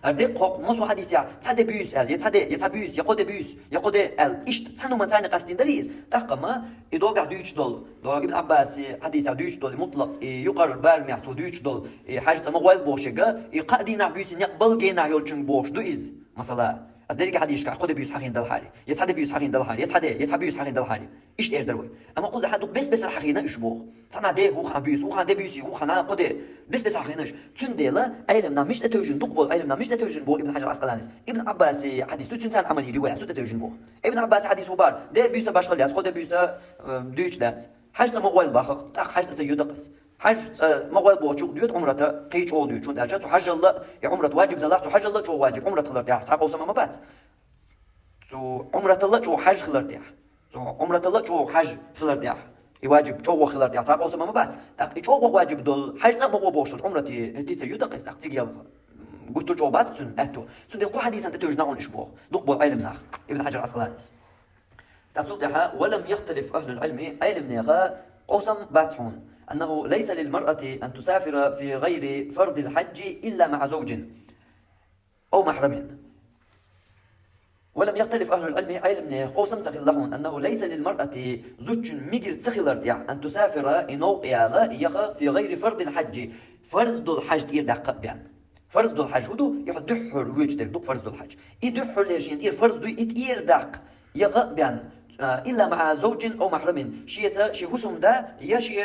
أردق مصو حديثيا تاد بيوس ال يتاد بيوس يقود بيوس يقود ال إيش تسنو من تاني قاستين دريس تحكما يدوق دويش دول دو ابن عباس حديث دويش دول مطلق يقر بالمع تو دويش دول حاجة مغوال بوشجا يقدينا بيوس يقبل جينا يولشن بوش دويز مثلا أصدقائي حديث كا خود بيوس حقين دلحاري يتاد بيوس حقين دلحاري يتاد بيوس حقين دلحاري إيش تقدروي أما قلت حدو بس الحقينا إشبوه صنع ده هو خان بيوس هو خان ده بيوسي هو خان قده بس حقيناش تنديلا علمنا مش تتوجن دقبل علمنا مش تتوجن بو ابن حجر العسقلاني ابن عباس حديث تنسان عملي رواية تتوجن بو ابن عباس حديث وبار ده بيوسا باش خليات خود بيوسا دويش دات حاجة مغوال باخر تاق حاجة سيدقس حاجة مغوال بو شوق ديوت عمرته قيش او ديوت شون اجا حج الله يا عمرة واجب الله حج الله جو واجب عمرة الله تاع تاقو سما ما بات سو عمرة الله جو حج خلر تاع سو عمرة الله جو حج خلر تاع يواجب جو خلر تاع تاقو سما ما بات تاق جو واجب دول حج سما مو بوش عمرتي هتي سيدقس تاق تيجي قلت جو بات سن اتو سن دي حديث انت توجنا اون اشبوه دقبل علمنا ابن حجر العسقلاني تصدح ولم يختلف أهل العلم علم نيغا قوسم باتحون أنه ليس للمرأة أن تسافر في غير فرض الحج إلا مع زوج أو محرم. ولم يختلف أهل العلم علم قوسم سخلهم أنه ليس للمرأة زوج ميجر تسخلر أن تسافر إنو يغا في غير فرض الحج. فرض الحج يدق بيان فرض الحج هدو يحدحر ويجتر دوك فرض الحج يدحر ليش ينتير فرض يتير دق يغا بيان إلا مع زوج أو محرم شيء هسم دا يشي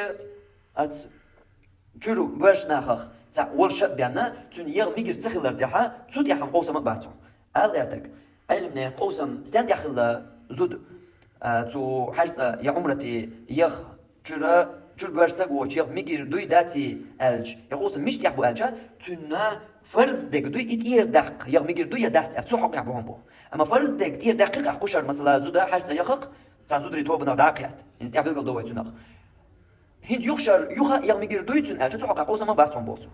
تشرو باش ناخخ تاع ولش بيانا تون يغ ميجر تسخلر ديها تسود يحم قوسم باتو قال يرتك علمنا قوسم ستان يخل زود تو حجز يا عمرتي يغ تشر باش تقوش يغ ميجر دوي داتي الج يقوسم مش تحبو الجا تنا فرض دك دوي يتير دق يغ ميجر دوي دات تسوحق يحبوهم بو اما فرض دك تير دقيقه قشر مثلا زودا حجز يخق تاع زودري توبنا داقيات يستعبل دوي تنخ هيد يخشر يغ ميجر دوي تن الجا تسوحق قوسم باتون بوسو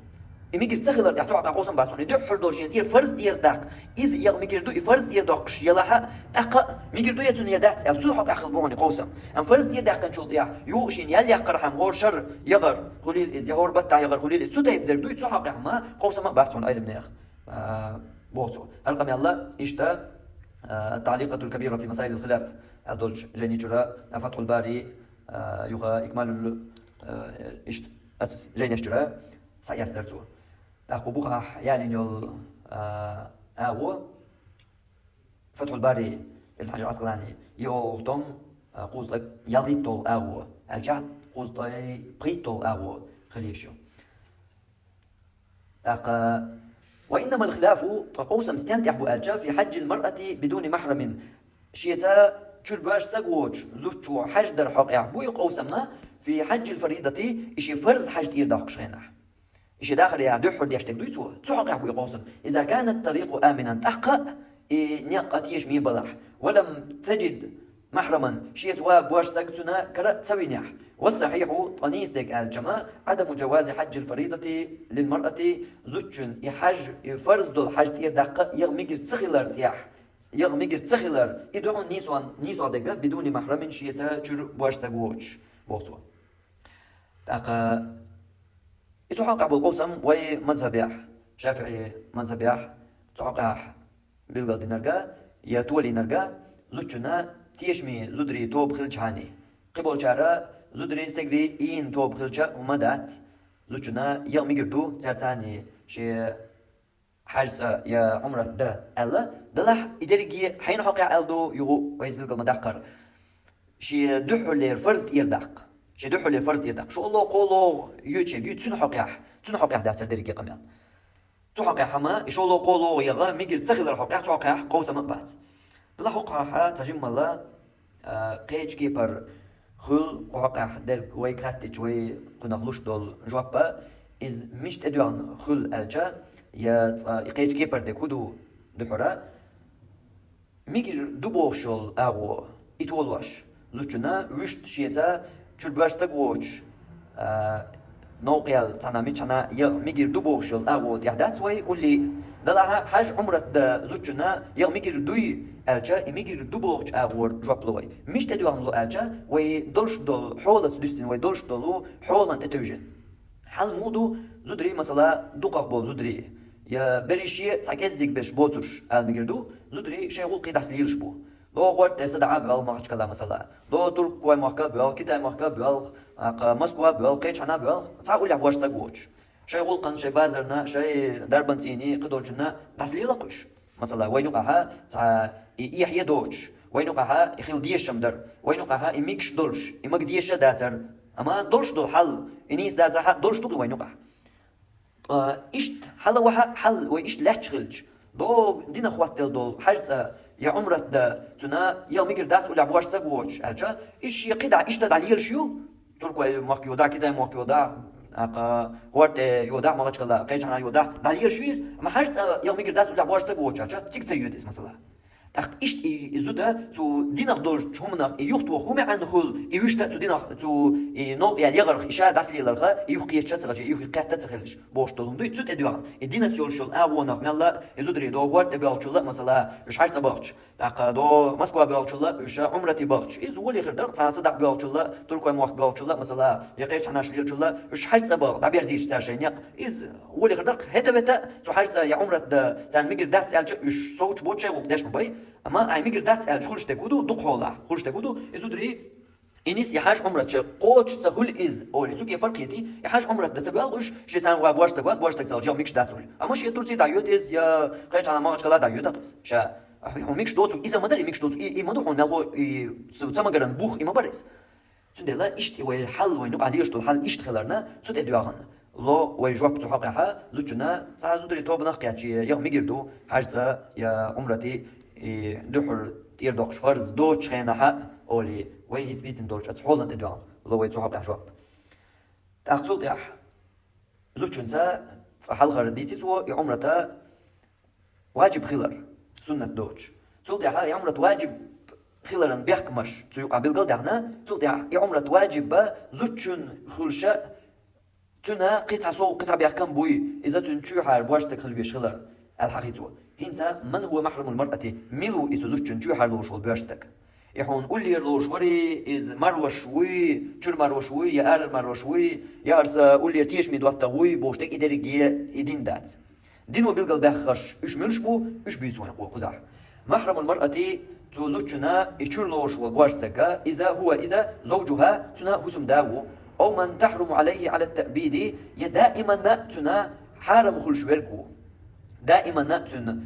ميجر تسخلر تحت وقع قوسم باتون يدو حردوش ينتير فرض دير داق إز يغ ميجر دوي فرض دير داقش يلاها تاق ميجر دوي تن يدات التسوحق أخذ بوني قوسم أم فرض دير داق نشوط يا يوشين يلي يقرحم هور شر يغر خليل إز يهور بتاع يغر خليل سودا يبدر دوي تسوحق ما قوسم باتون أيضا منيخ بوسو القم الله إشتا التعليقة الكبيرة في مسائل الخلاف أدولج جاني جرا فتح الباري يغا إكمال إشت جاني جرا سياس درتو أقوبوها يعني يول أو فتح الباري الحجر العسقلاني يولتم قوز يليتول أو الجهد قوز بريتول أو خليشو وإنما الخلاف قوسم استنتح بألجا في حج المرأة بدون محرم شيتا تشرباش سقوش زوجو حج در حق يعبوي قوسمنا في حج الفريضة إشي فرز حج تير داق شغينح إشي داخل يا دحر ديشتك دويتو تحق يعبوي قوسم إذا كان الطريق آمنا تحقق نيقات يشمي بلح ولم تجد محرما شيت وابواش سقتنا كرا تسوينيح والصحيح طنيس ديك الجماع عدم جواز حج الفريضة للمرأة زوجن يحج فرز دول حج تير داق يغميجر تسخلر تياح يغميجر تسخلر يدعون نيسوان ديك بدون محرم شيتا تشر بواش سقوش بوتو تاقا يتحقق بالقوسم وي مذهبيح شافعي مذهبيح تحقق بالغالدي نرقا يا تولي نرقا زوجنا تيشمي زودري توب خلجهاني قبول شارع زودري استقري إين توب خلجة ومدات زوجنا يوم يقردو ترتاني شي حاجة يا عمرة ده ألا دلح إدريجي حين حقع ألدو يغو ويز بالقل مدقر شي دحو لير فرز يردق شي دحو لير فرز يردق شو الله قولو يوتشيب يوتشن حقع داتر دريجي قميل تحقع حما إشو الله قولو يغا ميقر تسخل الحقع تحقع قوسة مقبات دلح حقع تجمع الله قيج كيبر خل قاقع در وي كاتج وي قناغلوش دول جوابا إز مش تدوان خل ألجا يا قيج كيبر دكودو دحورا ميجر دوبوشول أو إتولواش زوجنا وشت شيتا تشربارستك ووش نوقيال تانا ميشانا يا ميجر دوبوشول أو يحدث وي واللي دلها حاج عمرة زوجنا يا ميجر دوي ألجا إميجر دوبوش أغور جوابلوي مش تدوان لو ألجا ويدولش دول حولة دستين ويدولش دولو حولة اتوجن حال مودو زودري مثلا دوقاق بول زودري يا بريشي تاكزيك باش بوتوش الميجردو زودري شيغول قيداس ليرش بو لو غورت سدعا بال ماخش كلا مثلا لو ترك كوي ماخكا بال كيتاي ماخكا بال موسكوا بال قيتشانا بال تعاول يحواش تاقوش شيغول قن شي بازرنا شي دربنتيني قدوجنا تسليلا قش مثلا وينوقعها تا يحيى دوش وينوقعها يخيل ديش شمدر وينوقعها يميكش دولش يمك ديش داتر اما دولش دول حل انيس داتر دولش دول وينوقع اشت حل وها حل واشت لا تشغلش دو دينا خوات دول حاجه يا عمره دا تنا يا ميجر دات ولا بواش تقوش اجا ايش يقدع ايش داليل شو تركوا ماك يودا كده ماك يودا ورت يودا ما كلا قيش انا يودا داليل شو ما حاجه يا ميجر دات ولا بواش تقوش اجا تيك تيودس مثلا Ach ist so da zu dinach dol chumnach yucht wo khume an khul yushta zu dinach zu no ya yagar isha das li larga yuq yechat saga yuq qatta tsakhilish bosh dolundu tsut eduan dinat yol shol awonach mella izudri do wart belchula masala ish har sabach daqa do moskva belchula ish umrati bach iz wali khir darq tsasa da belchula turkoy moq belchula masala yaqich hanash lilchula ish har sabach da berzi ishtashenya iz wali khir darq hetabeta zu har ya umrat da zan migir dat alch ish soch boche uqdash bay اما اي ميجر دات ال خرج تكودو دقولا خرج تكودو ازودري انيس يحاج عمره قوتش تقول از اولي سوق يبرقيتي يحاج عمره تسبالش شيتان واش تقواس واش تقتل جو ميكش داتول اما شي تورتي دايوت از يا قيت على ما اشكال دايوت بس شا هو ميكش دوتو اذا ما داري ميكش دوتو اي مودو نالو تسمى غران بوخ اي ما باريس تندلا اشتي وي الحل وين نبقى عنديش الحل اشتغلنا سوت ادواغن لو ويجوب تحققها زوجنا زودري توب نقياتشي يا ميجردو حاجه يا عمرتي دحر تير دوقش فرز دوتش خينها اولي وي سبيتن دوتش اتحولن ادوان لو وي تحب عشوب تاخذ يح زوجنسا صحال غرديتي تو عمرته واجب خلر سنة دوتش سولت يا عمرت واجب خلرن بيحكمش تو قبل قال دهنا سولت يا عمرت واجب زوجن خلشه تنا قطع سو قطع بيحكم بوي اذا تنشو حار بواشتك خلويش خلر الحقيقة هنسا من هو محرم المرأة ميلو إسوزوجن جو حرلوش والبرستك يحون قولي يرلوش وري إز مروشوي شر مروشوي يا أر مروشوي يا أرسا قولي يرتيش ميدواتاوي بوشتك إداريجية إدين دات دينو بيلقل بخش إش ملشبو إش بيزوين قزح محرم المرأة تزوجنا يشرلوش والبرستك إذا زوجها تنا حسم داو أو من تحرم عليه على التأبيد دائما تنا حرم خلش ورقو دائما نأتن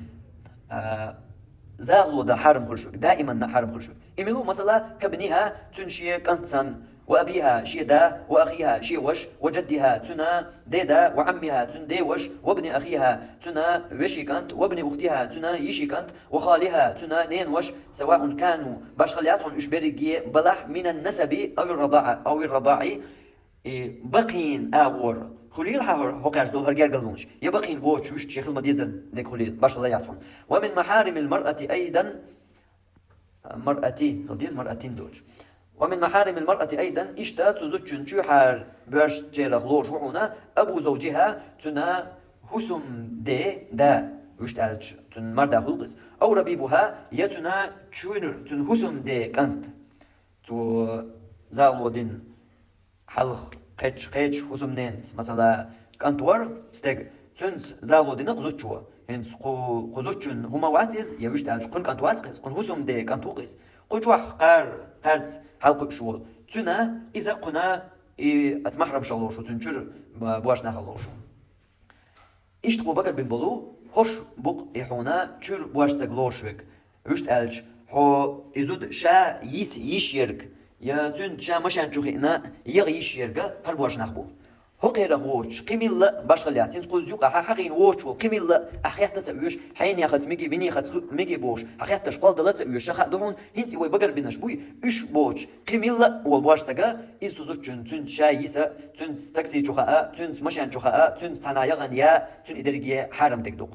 زالو دا حرم خلشوك دائما حرم خلشوك إملو مثلا كبنيها تنشي كنتسن وأبيها شي دا وأخيها شي وش وجدها تنا ديدا وعمها تن ديوش وابن أخيها تنا وشي كنت وابن أختها تنا يشي كنت وخالها تنا نين وش سواء كانوا باش خلياتهم إشبريجي بلح من النسب أو الرضاعة بقين آور خليل هو قارس دول هرجال قلونش يبقين ووتش وش شيخ المديزن ديك خليل باش الله يعطون ومن محارم المرأة أيضا مرأتي خلديز مرأتين دوج ومن محارم المرأة أيضا اشتا تزوجن شوحار باش جيرغ لوش وحونا أبو زوجها تنا حسم دي دا وشتالج تن مردا خلقز أو ربيبها يتنا تشوينر تن حسم دي كانت تو زالودين حلق قيتش حسم نينس مثلا كانتور ستيك تنس زالودين قزوتشوا هنس قزوتشن هما واتيز يوشتالج قن كانتواز قز قن حسم دي كانتوقز قجوا قارز حلق شول تنا إذا قنا أتمحرم شلوشو تنشر بواش نخلوشو إشتقو بكر بن بلو هوش بق إحونا تشر بواش تغلوشوك وشت ألج هو إزود شا يشيرك يا تن شا مشان تشوخينا يشيرك هل بواش نخبو هو قيرا ووش قيميل باش خلياتين تقول زيوقا حقين ووش وقيميل أحيات تسويش حين ياخذ ميكي بني ياخذ ميكي بوش أحيات تشقال دلت تسويش شخا دهون هنتي وي بقر بينش بوي إيش بوش قيميل والبواش تجا إستوزوش تن شايسة تن تاكسي تشوخا تن مشان تشوخا تن صنايع غنيا تن إدارية حرم تكدوق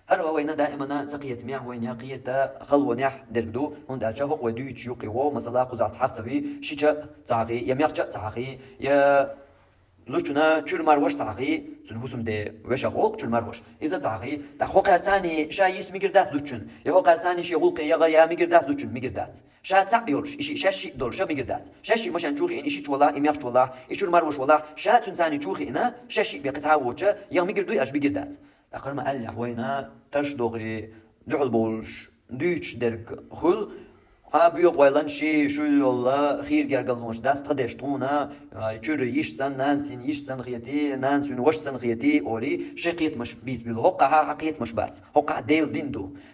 هروا وين دائما سقيت مياه وين يقيت خلو نيح دربدو هند أشوف ودي تشوقي و مثلا قزعت حفظي شيء تعقي يميق تعقي يا زوجنا تشر مروش تعقي سنحسم ده وشغول تشر مروش إذا تعقي تحقق ثاني شيء اسمه قردات زوجن يحقق ثاني شيء يقول كي يا مقردات زوجن مقردات شا تعيرش إشي شاشي دور شا مقردات شاشي مشان تشوخي إن إشي والله إميق والله إشر مروش والله شا تنساني تشوخي إنا شاشي بقطعة وجه يا مقردو أش مقردات تقرر ما قال وينا تشدغي دحل بولش ديش درك خل بيوق ويلان شو يلا خير جرجلنوش داست قديش تونا يشر يشسن نانسين يشسن غيتي نانسين وشسن غيتي أولي شقيت مش بيس بيلو هقع حقيت مش بات هقع ديل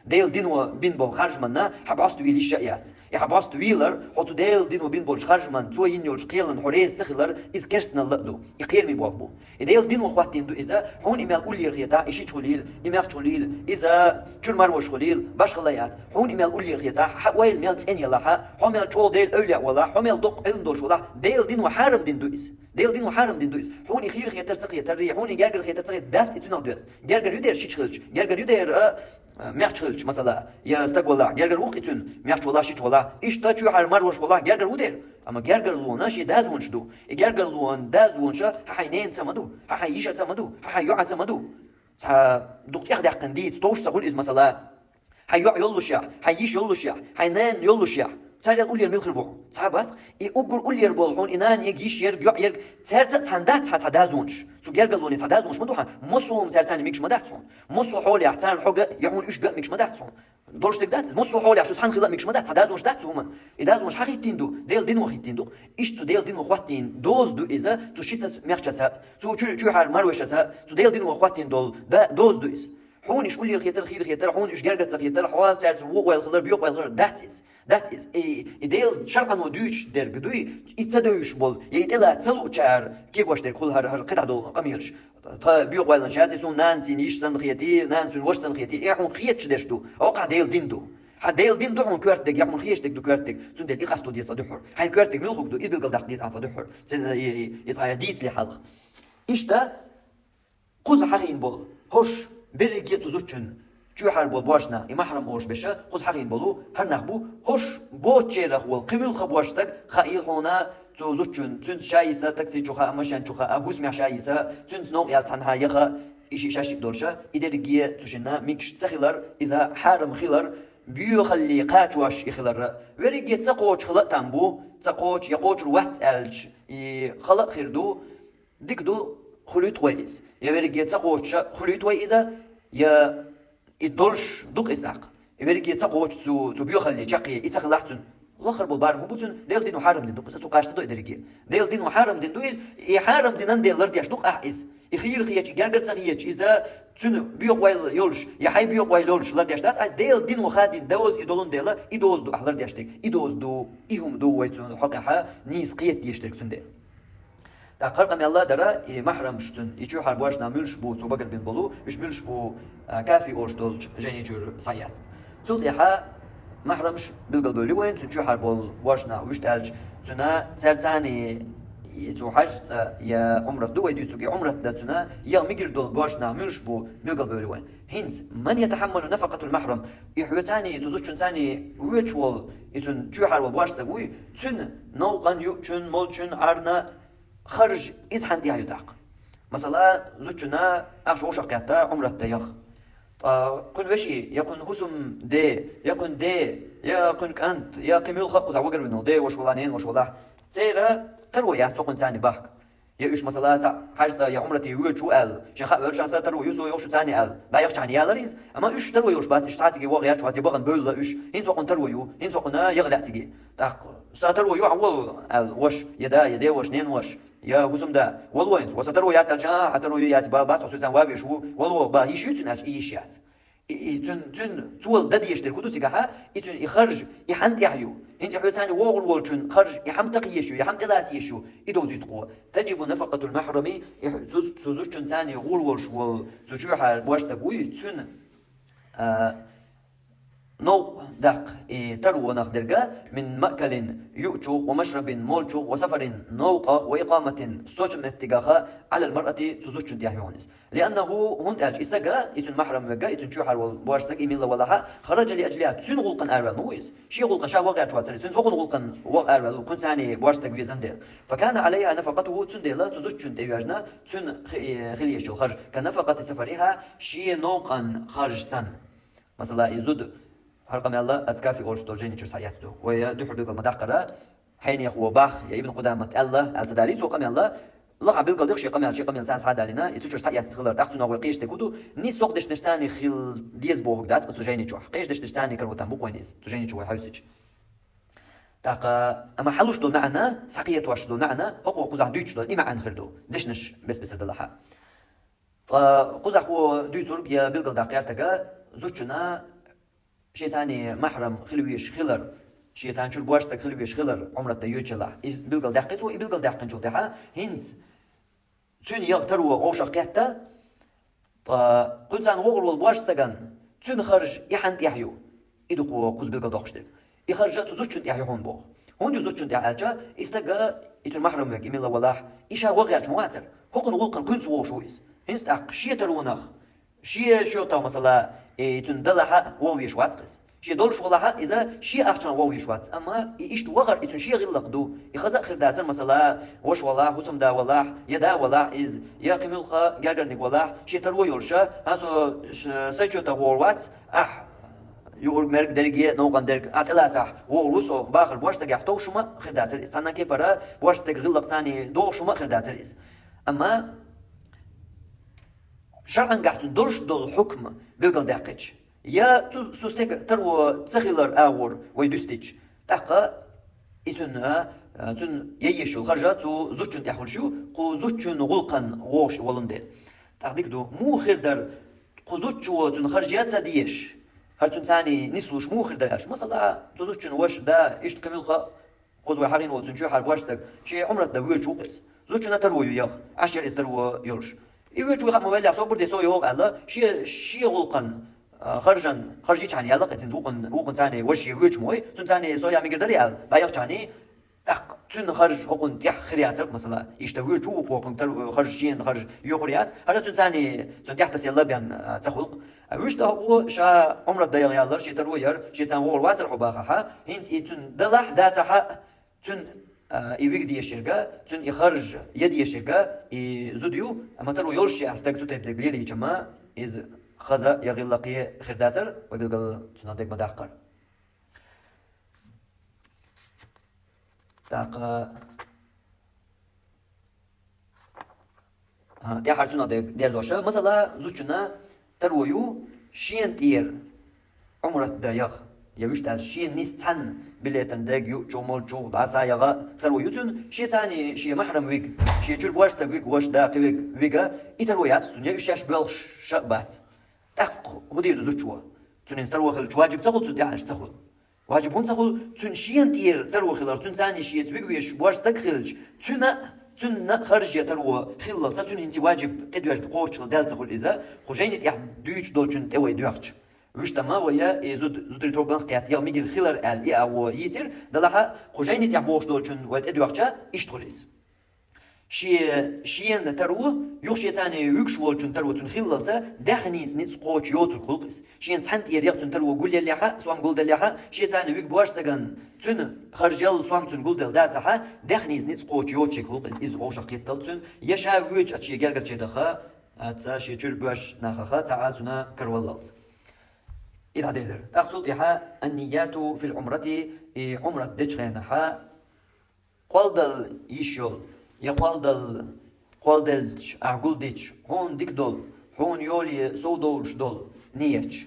دينو بين بول خارج منا حبعست ويلي الشقيات يحبعست ويلر حطو ديل دينو بين بول خارج من تو ينيوش قيلن حريز تخلر إز كرسنا لقدو يقير مي بولبو ديل دينو خواتين دو إذا هون إمال قولي غيتا إشي تشوليل إمال تشوليل إذا شر مروش خليل باش خلايات هون إمال قولي غيتا حويل ميل تسأني الله حمل شو ديل أولياء والله حمل دق إلندوش والله ديل دين وحارم دين دويس ديل دين وحارم دين دويس هون خير خيتر سقي تري هون جارجر خيتر سقي دات إتنا دويس جارجر يدير شيء خلش جارجر يدير ميحتلش مثلا يا استقبل جرجر وقتن ميحت والله شيء والله إيش تجوا على مروش والله جرجر ودير أما جرجر لون شيء داز ونشدو جرجر لون داز ونشا حينين سمدو حييش سمدو حيوع سمدو دوك ياخد قنديت توش تقول إز مثلا حيوع يلوشيا حييش يلوشيا حينين يلوشيا تاري أقول يرمي الخربو صعبات يقول قول يربو هون إنان يجيش يرجع ترت تندات تدازونش سو جرجر لون تدازونش مدوها مصوم ترتان ميكش مدحتون مصو حول يحتان حاجة يهون إيش جا ميكش مدحتون دورش تقدات مصو حول عشان تحن خلا ميكش مدحت تدازونش دحتهم إدازونش حقي تندو ديل دين وخي تندو إيش تو ديل دين وخواتين دوز دو إذا تو شيت ميرشتا تو شو حار مروشتا تو ديل دين وخواتين دول دوز دو إذا هون إيش قولي الخيتر خير خيتر هون إيش جرجت خيتر حوال تعرف وق والخضر بيوق والخضر that is إديل شرقا ودوش در بدوي يتصدوش بول يتلا تلو شعر كيف واش در كل هر قطع دول قميرش بيوق والن شاتي سون نانسي نيش سن خيتي نانس من واش سن خيتي إيه هون خيتش درشتو أوقع ديل ديندو حديل دين دو هون كورتك يحون خيشتك دو كورتك سون در إقاستو دي صدحر هاي كورتك ملخوك دو إدل قلدق ديس عن صدحر سن يسعى ديس لحلق إشتا قوز حقين بول هوش برقية تزوجن شو حرب بواشنا يمحرم أوش بشة قص حقين بلو هر نحبو هوش بوتشيرخ والقبل خبواشتك خائل هنا تزوجن تنت شايسة تكسي شوخا مشان شوخا أبوس مع شايسة تنت نوع يالتنها يخا إشي شاشي بدورشة إدرجية تشنا ميكش تخيلر إذا حرم خيلر بيخلي قاتواش يخيلر ورجية تقوش خلق تنبو تقوش يقوش الوقت ألج خلق خيردو ديكدو خليط ويز يا ورجية تقوش خليط ويزا يا يدولش دوق إزاق يبرك يتقوش تو بيخلي شقي يتخلحتن الله خرب البار مو بتون ديل دين وحارم دين دوق تو قاش تو إدريكي ديل دين وحارم دين دويز يحارم دينان ديل لردياش دوق أحيز يخير خياش جرجر صغيرش إذا تون بيوق وايل يولش يحي بيوق وايل يولش لردياش داس ديل دين وخادين دوز يدولون ديلا يدوز دو أحلردياش تك يدوز دو إيهم دو ويتون حقها نيس قيت يشترك تون ديل تقرق من الله درا محرم شتن يشوف حربواش ناملش بو تو بقر بين بلو مش ملش بو كافي أورش دولش جاني جور صيات سود يحا محرمش بالقلب بولي وين تشوف حربول واشنا وش تالج تنا زرزاني تو حج يا عمرة دو يدو تجي عمرة دتنا يا ميجر دول باشنا ملش بو بالقلب بولي وين هنز من يتحمل نفقة المحرم يحوتاني تزوجن ثاني ritual يتون تشوف حربول واش تقوي تن نوقن يوتشن مولتشن عرنا خرج إزحن دي هيداق مثلا زوجنا أخش وشقيتا عمرة ديخ كن وشي يكون هسم دي يكون دي يكون كانت يا قيميل خلق زع وقر منه دي وش ولانين وش ولا تيرا تروي يا تكون ثاني باك يا إيش مثلا تا حاجة يا عمرتي ويجو ال شن خا شن سا تروي يسوي وش ثاني ال لا يخش عن يالريز أما إيش تروي وش بات إيش تعتقي وغير شو هتي بغن بول إيش هين سوقن تروي هين سوقنا يغلع تجي تا سا تروي عول ال وش يدا وش نين وش يا وزم دا والوين وستروا يا تلجا حتروا يا تبابات وسوسان وابيش والو با يشوتن اج يشات تن تول دد يشتر كدو تيغا يتن يخرج يحنت يحيو انت حسان وغل ولتن خرج يحمتق يشو يحمتلات يشو يدوز يتقو تجب نفقة المحرم سوزوشن ثاني غول ولش وزوجوها بواشتقوي تن نو دق ترو نخدرجا من مأكل يؤتو ومشرب مولتو وسفر نوقة وإقامة سوشم اتجاها على المرأة تزوج ديهيونس لأنه هند أج استجا يتن محرم وجا يتن شو حر واشتك إميلا ولاها خرج لأجلها تسون غلقن أربع مويز شيء غلقن شا وقع شواتر تسون فوق غلقن وقع أربع وكنت ثاني واشتك بيزندل فكان عليها نفقته تندلا تزوج تيجاجنا تن خليش الخرج كنفقة سفرها شيء نوقا خرج سن مثلا يزود حرقم الله أتكافي أورش دولجيني تشر ساياتو ويا دحر بيقول مدقرة حين يخو باخ يا ابن قدامة الله التدالي تو قم الله لقى بيقول دخش قم شي قم سان سعد علينا يتشر سايات تخلر دختنا وقيش تكودو ني سوق دش نشاني خيل ديز بوغ دات تجيني تشو قيش دش نشاني كروتان بو كوينيز تجيني تشو حوسج تاقا اما حلوش دول معنا سقيت واش دول معنا هو قزع دوتش دول اما عن خردو دشنش بس دلها قزع هو دوتور يا بيقول دقيرتك زوجنا شيء ثاني محرم خلويش خلر شيء ثاني شو بواشتك خلويش خلر عمرة يوتشلا بيلقى دقيت هو بيلقى دقيت شو تها هنز تون يغتروا عوشة كهتا قلت عن وغر والبواشتكان تون خرج يحنت يحيو إدو قوز بيلقى دقشتك يخرج تزوجت يحيو هون بوغ هون يزوجت يحيو استجا يتون محرم يك إميلا والله إيشا وغيرش مواتر هو كن غلقن كنت وشويس هنز تاق شيء ترونخ شيء شو تا مثلا تندلها وهو يشوات قس شي دولش والله إذا شي أحسن وهو يشوات أما إيش وغر إتون شي غلق دو يخزق خرداتر مثلا وش والله وسم دا والله يدا والله إز يا قميلخا جرجرنيك والله شي تروي يولشا هاسو سيجو تغوروات يقول مرق درجة نوعاً درجة أتلاتح وروسو باخر بورستك يحتو شما خرداتر استنا كي برا بورستك غلق ثاني دو شما خرداتر إس أما شرعاً قاعدون دولش دول حكم بالقل داقج يا سوستك ترو تسخيلر أور ويدوستيج تاقا تون ييشو خرجة تو زوجون تحولشو قو زوجون غلقاً ووش ولندل تاقديك دو مو خردر قو زوجو تون خرجيات ساديش هرتون ثاني نسلوش مو خرداش مثلا زوجون وش دا إيش تكمل قوزوا حرين وتون شو حرب واشتك شيء عمرك ده ويش وقس زوجون ترو يويا عشر إسترو يورش يويش ويخ مبالغ صوب بدي سوي هو الله شيء غلقاً خرجي تاني يلا قتين وقن ثاني وش يويش موي تون ثاني سوي عم يقدر يال بايخ تاني تون خرج وقن تيح خرياتك مثلا يشتوي شو وقن تر خرج شين خرج يخريات هذا تون ثاني تون تيح تسيلا بيان تخلق وش ده هو شا عمر الديال يالر شي تروير شي تان وول واتر حباخها هنت يتون دلح داتها تون يبيك دي الشركة تون يخرج يدي الشركة يزوديو أما ترو يولش أستك تبدأ بليري جماعة إذ خذا يغلقي خرداتر وبيقول تون عندك مداقر تاقا دي حرتون عندك دير دوشة مثلا زوجنا ترويو شين تير عمرت دايخ يوش تال شين نيستان بليتن دايو جومول جو داسا يغا ترويو تون شي تاني شي محرم ويك شي تشول بوارستا ويك واش داقي ويكا يترويات تون يوشاش بيل شابات تاق هدير زوجوا تون يستروخ الواجب تاخد تون داعش تاخد واجب هون تاخد تون شين تير تروخ الار تون تاني شي تويك ويش بوارستا خلج تون خرج ترو خلل تون انت واجب تدوش قوش دال تقول اذا خجينت يح دوش دولچن توي دوخش وش تما ويا زود تروبن قيات يوم يجي خلر ال او يتر دلها خجينت يح بوش دولچن وات دوخش اشتغليس شين ترو يوشي تاني يكش ولچن ترو تون خلل دحنيز نيت قوش يوتر خلقس شين تنت يريق ترو قول ليها سوام قول ليها شي تاني ويك بواش تغن تون خرجل سوام تون قول داتها دحنيز نيت قوش يوتر خلقس از اوش قيتل تون يشا ويج اتشي گرگر چدخه اتا شي چول باش ناخخه تعاتنا كروللت إذا دير تقصد النيات في العمرة عمرة دجخنها قلدل يشول قلدل أقول ديش هون ديك دول هون يولي سودولش دول نيتش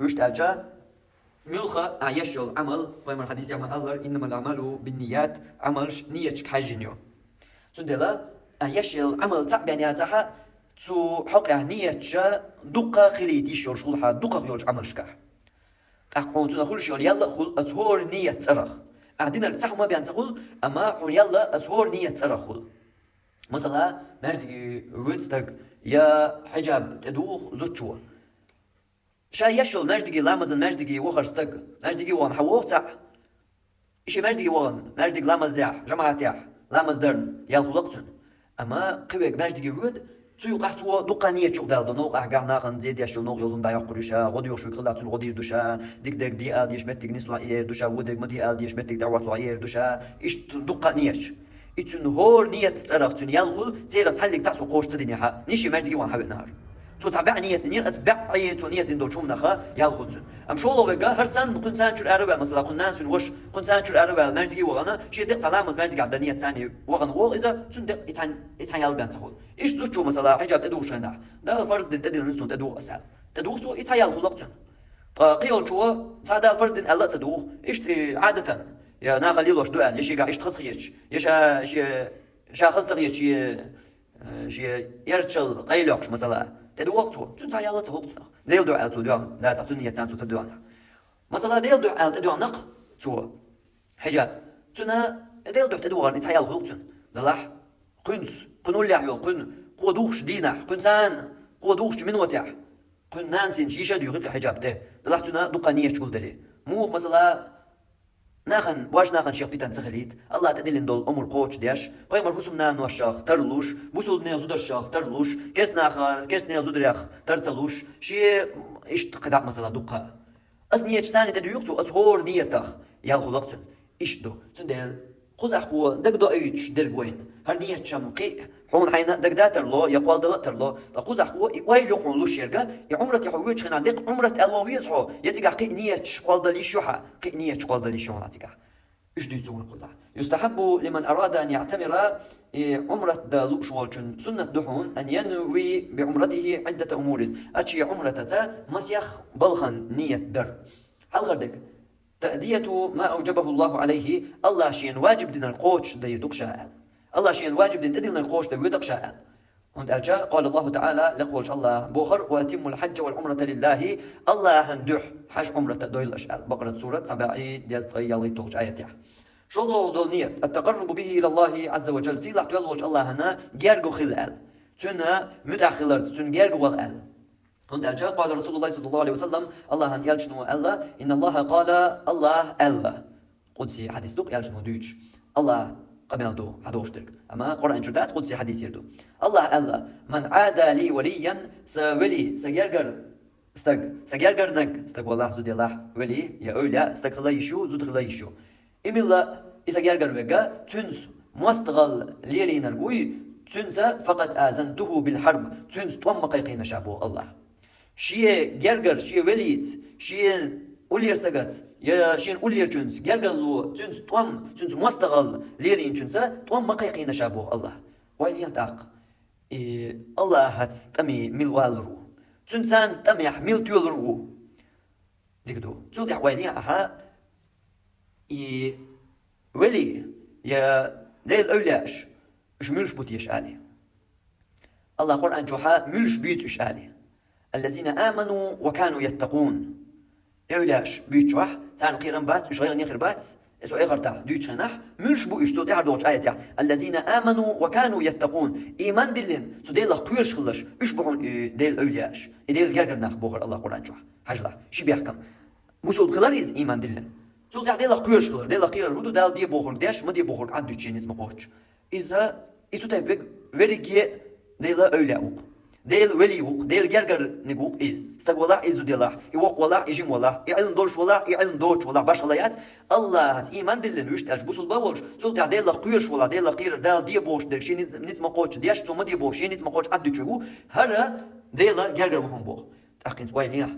وش تاجا ملخا يشول عمل قيم الحديث يعمل الله إنما الأعمال بالنيات عملش نيتش كحجنيو سندلا يشول عمل تعبانياتها تو حق نيتش دقة خليتي شورش خلها دقة يولش عملش كح أقول تنا خلش يلا خل أتهور نية ترخ عندنا التحو ما بيان تقول أما حول يلا أتهور نية ترخ مثلا نجدي ويتستك يا حجاب تدوخ زوجوا شا يشل نجدي لامزن نجدي وخرستك نجدي وان حووق تاع إشي نجدي وان نجدي لامز ياح جماعة ياح لامز درن يالخلقتن أما قويك نجدي ويد تيو قحتوا دقانية شو دال دونو قاع ناقن زيد يشل نوق يلون بايع قريشة غديو شو كلاتون غدير دوشا ديك دي آل ديش متك نسلو عير دوشا ودك مدي آل ديش متك دعوة عير دوشا إيش دقانية إتون هور نية تتصرف تون يالخل زيرا تحلق تعسو قوش تديني حا نيشي مردقي وان حبق نهار تو تابع نية نير أتبع عيتو نية دين دوشوم نخا يالخل تون أم شو الله بقى هرسان كنتان شو الأربع مثلا كنان سون وش كنتان شو الأربع مردقي وغنا شي دق سلامز مردقي عبد نية ثاني وغن وغ إذا تون دق إتان يالبان تخل إيش زوجو مثلا حجاب تدوش هنا ده الفرز دين تدين نسون تدوغ أسال تدوغ تو إتان يالخل لقتون قيل شو تعدى الفرز دين ألا تدوغ إيش عادة يا ناقل يلوش دوال يشي قاع إيش تخصيش يشا شا خصيش شي يرتشل قيلوكش مثلا تدوقتو تنسى يلا تغلطنا ديل دعاء تدوان لا تعطوني يتان تدوان مثلا ديل دعاء تدوان نق تو حجاب تنا ديل دعاء تدوان يتسا يلا غلطن دلاح قنس قنول يحيو قن قودوخش دينا قنسان قودوخش من وتع قن نانسين شيشة ديو غلط حجاب ده دلاح تنا دقانية تقول دلي مو مثلا ناخن واش ناخن شيخ بيتان سخليت الله تدلين دول امور قوتش دياش بايمر حسم نان واشاخ ترلوش بوسود نيازود الشاخ ترلوش كيس نيازود رياخ ترتلوش شي ايش تقدع مثلا دقة أصنية ثاني تدو يقتو أطهور نيتك يال خلقتن إيش دو تندل خزح قوة دك دو أيش درجوين هر نية شمقي حون حينا دك داتر لو يقال دغتر لو تخزح قوة وايل يقون لوش يرجع يعمرت يحويج خنا دق عمرت ألوي صحو يتقع قي نية قال دلي شوحة قي نية قال دلي شوحة تقع إيش دو يزور كلها يستحب لمن أراد أن يعتمر عمرة دلوش والجن سنة دحون أن ينوي بعمرته عدة أمور أشي عمرة تا مسيخ بلخن نية در هل غردك تأدية ما أوجبه الله عليه الله شين واجب دين القوش دي يدق شاء الله شين واجب دين تدين القوش دي يدق شاء هند ألجاء قال الله تعالى لقوش الله بوخر وأتم الحج والعمرة لله الله هندح حج عمرة دويل أشعال بقرة سورة سبعي دياز طيالي توقش آياتها شو دونية التقرب به إلى الله عز وجل سيلح تولوج الله هنا جارجو خلال تنا متأخلر تن جارجو وغال هند ألجاء قال رسول الله صلى الله عليه وسلم الله هن يلشنو الله إن الله قال الله قدسي حديث دوق يلشنو دوش الله قبل دو حدوش درك أما قرآن شدات قدسي حديث يردو الله من عادى لي وليا سولي سجرجر نك استق والله زود الله ولي يا أولى استق خلايشو زود خلايشو إملا إذا جرجر وجا تنس مستغل ليلين الجوي تنس فقد آذنته بالحرب تنس توم قيقين شعبه الله شيء جرجر شيء وليد شيء أولير استقت يا شين أولير تنس جرجر لو تنس تنس مستغل ليلين تنس توم قيقين شعبه الله وين ينتاق الله هات تمي ملوالرو تنسان تمي يحمل تولرو ديكدو تولي وين أها ولي يا ليل أولاش إيش ملش بوتيش آلي الله قرآن جوحا ملش بيتش آلي الذين آمنوا وكانوا يتقون أولاش بيتشوح تان قيران بات إيش غير نيخر بات إسو إغر تاع دويتش خناح ملش بو إيش تودي هردوش آية الذين آمنوا وكانوا يتقون إيمان دلين سو ديل قيرش خلش إيش بحون ديل أولاش ديل جرجر ناخ بوغر الله قرآن جوح حاجلا شي بيحكم مسود خلاريز إيمان دلين سو ديل قيرش خلر ديل قير رودو دال دي بوغر ديش ما دي بوغر عدو تشينيز مقوش إذا إسو تايبك وريجي ديل أولاوق ديل وليوق ديل جرجر نقوق إيه استق والله إزو ديله يوق والله يجيم والله يعلن دولش والله يعلن دوش والله باش خلايات الله هات إيمان دلن ويش تأجبوس الباولش سو تاع ديل قيرش والله ديل قير دال دي بوش ديل شي نيت مقوش ديش تو ما دي بوش شي نيت مقوش عدو تشوفو هذا ديل جرجر وهم بوغ تأكين سواليح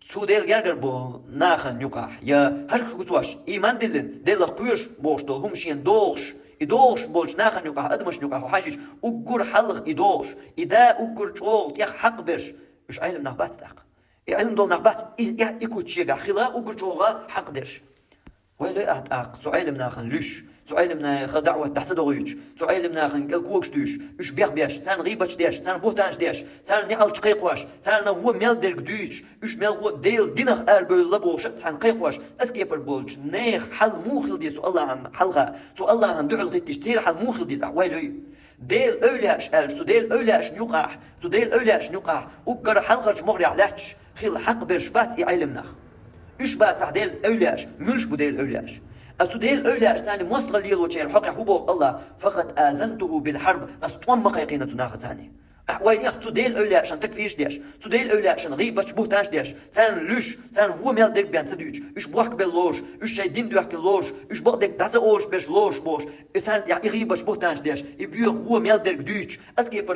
سو ديل جرجر بو ناخن يقح يا هر كوتواش إيمان دلن ديل قيرش بوش دول هم شين دوش إدوش بولش ناخن يقح أدمش يقح وحاجش أقر حلق إدوش إذا أقر شغل يخ حق برش إيش علم نخبات تاق علم دول نخبات إكوت شيء خلا أقر شغل حق درش ولا أتاق سو علم ناخن ليش سو علم ناخن دعوة تحت دويج سو علم ناخن كوكش دوش إيش بيش سان غيبش ديش سان بوتانش ديش سان نعل قيقواش سان هو ميل درك دويج إيش ميل هو ديل دينخ أربل لبوش سان قيقواش أسكيبر بولش نيخ حل موخل دي سو الله عن حلقة سو الله عن دعل غيتش تير حل موخل دي ويلي ديل أولاش سو ديل أولاش نقاح سو ديل أولاش نقاح وقر حلقة مغري علاش خيل حق برشبات يعلم ناخ إيش بات ديل أولاش ملش بديل أولاش أتديل أولاش ثاني مستغل ليلو شيء الحق حبوب الله فقط آذنته بالحرب أستوم قيقينة ناخذ ثاني وين يا تديل أولاش أن تكفيش ديش تديل أولاش أن غيبش بوتانش ديش ثان ليش ثان هو ميل ديك بيان تدوج إيش بوحك باللوش إيش شيء دين دوحك اللوش إيش بقدك دعس أوش بيش لوش بوش ثان يعني غيبش بوتانش ديش يبيو هو ميل ديك دوج أسكيبر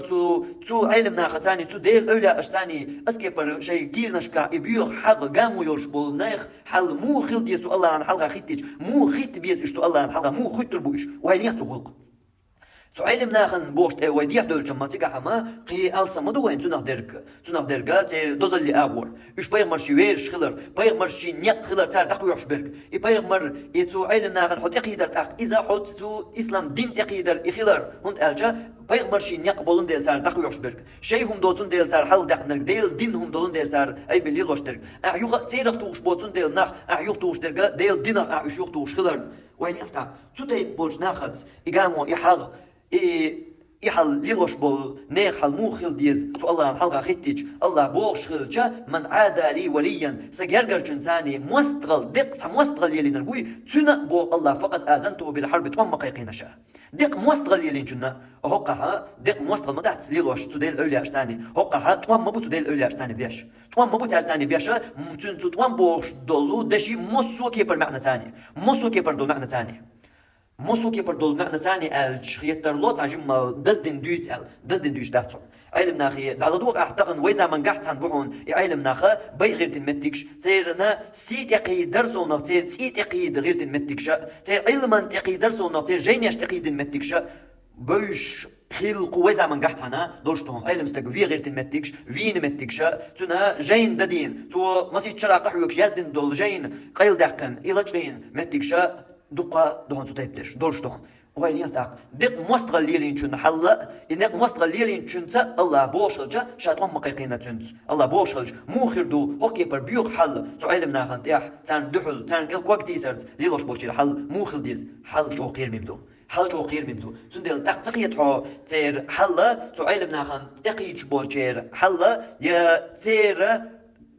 تو علم ناخذ ثاني تديل أولاش ثاني أسكيبر شيء كير نشكا يبيو حق قامو يوش بول ناخ حل مو خل ديسو الله عن حلقة خيتج مو خيت بيس إيش تو الله عن حلقة مو خيت تربوش وين يحتو سو علم ناخن بوشت وديح دول جمع تيجا ما قي ألسمدو وين تناخ درجة تير دوزل لي أبور إيش بايغ مرشي ويرش خلر بايغ مرشي نيق خلر تار تقوي عشبرك بايغ مر يتو علم ناخن حط يقيدر تاق إذا حط تو إسلام دين يقيدر يخلر هند ألجا بايغ مرشي نيق بولن ديل تار تقوي عشبرك شيء هم دوتون ديل تار حل دقنر ديل دين هم دولن ديل تار أي بلي لوش درج أعيوغ تيرق توش بوتون ديل ناخ أعيوغ توش درجة ديل دين أعيش يوغ توش خلر وين يحتا تو تي بولج ناخذ إقامو يحاغ يحل ليلوش بول نيخل مو خل ديز سو الله حلقة خيتيج الله بوش خلجا من عاد لي وليا سجرجر جنزاني مستغل دق مستغل يلي نرجوي تنا بو الله فقد آذنته بالحرب توم مقيقين شاء دق مستغل يلي جنا هقها دق مستغل ما دعت ليلوش تدل أولي أرساني هقها توم مبو تدل أولي أرساني بيش توم مبو أرساني بيش ممكن توم بوش دولو دشي مصو كيبر معنى ثاني مصو كيبر دول معنى ثاني مصو كيبر دول معنى ثاني الشخيتر لوت عجم دزدن دوت داتون علم ناخي على دوق اعتقد وإذا من قحت عن بحون علم ناخه بي غير تمتكش سيرنا سيت يقي درسونا سير سيت يقي غير تمتكش سير علما تقي درسونا سير جينيش تقي تمتكش بيش خلق وإذا من قحت عنا دولشتهم علم استقفي غير تمتكش في نمتكش تنا جين ددين تو مسيت شراق حيوك يزدن دول جين قيل دقن إلى جين متكش دقة دهون ستيبتش دولشتهم وين تاق دق مستغل ليلين شن حلا إنك مستغل ليلين شن الله بوشلجا شات مقيقين تنت الله بوشلج مو خردو هوكي بر بيوق حل تعلم ناخن تيح تان دحل تان الكوك ديزرت ليلوش بوشير حل مو خلديز حل جو قير مبدو حل جو قير مبدو تندل تقيت حو تير حلا تعلم ناخن تقيت بوشير حلا يا تير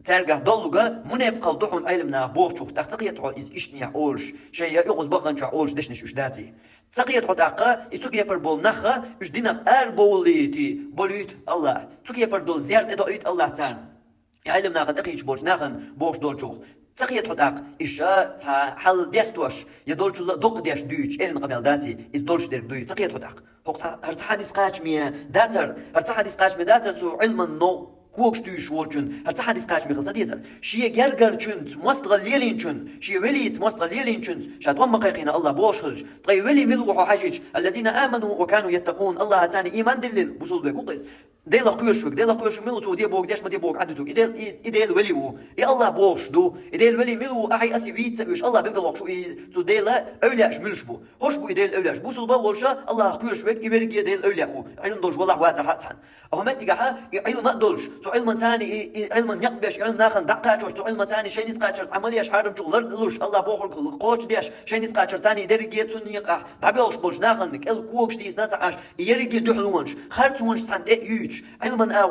ترجع دلوجا مناب قلدحون علمنا بوشوخ تقيت حو إز إشنيا أولش شيء يقص بقى نشع أولش دشنش وش داتي تقيت حو تاقا يتوكي بردول نخا وش دينا بوليتي بوليت الله توكي بردول زيارت إدوئيت الله تان علمنا قد تقيت بوش ناخن بوش دولشوخ تقيت حو تاق إشا تا حل ديستوش يدولش دوق ديش دوش إلن قبل داتي إز دولش دير دوي تقيت حو تاق هرت حديث قاچمية داتر هرت حديث قاچمية داتر تو علما نو كوكش تيش وچن هر حديث قاش ميخل تديزر شي جرجر چنت مستغل ليلين چن شي وليت مستغل ليلين چنت شاد وما قيقنا الله بوشخلج طي ولي ملوح حاجج الذين امنوا وكانوا يتقون الله تاني ايمان دلل بوصل بكوقس ديل قيوشك ملو تو دي بوك داش ما دي بوك عدتو ايديل ولي و يا الله بوش دو ايديل ولي ملو احي اسي فيت وش الله بيقدر وقشو تو ديل اولاش ملش بو هوش بو ايديل اولاش بوصل بولشا الله قيوشك يبرق ديل اولاو علم دوش والله واتا حتان اهمت تيجا علم ما دولش تو علم ثاني علم يقبش علم ناخن دقاچوش تو علم ثاني شيء نسقاچرز عملياش حارم چغلر الله بوخل قوچ ديش شيء نسقاچر ثاني درجه تنيقه بابلش بولش ناخن مك ال كوكش ديس ناتعاش يرجي دحلونش خرطونش سانت يوج علما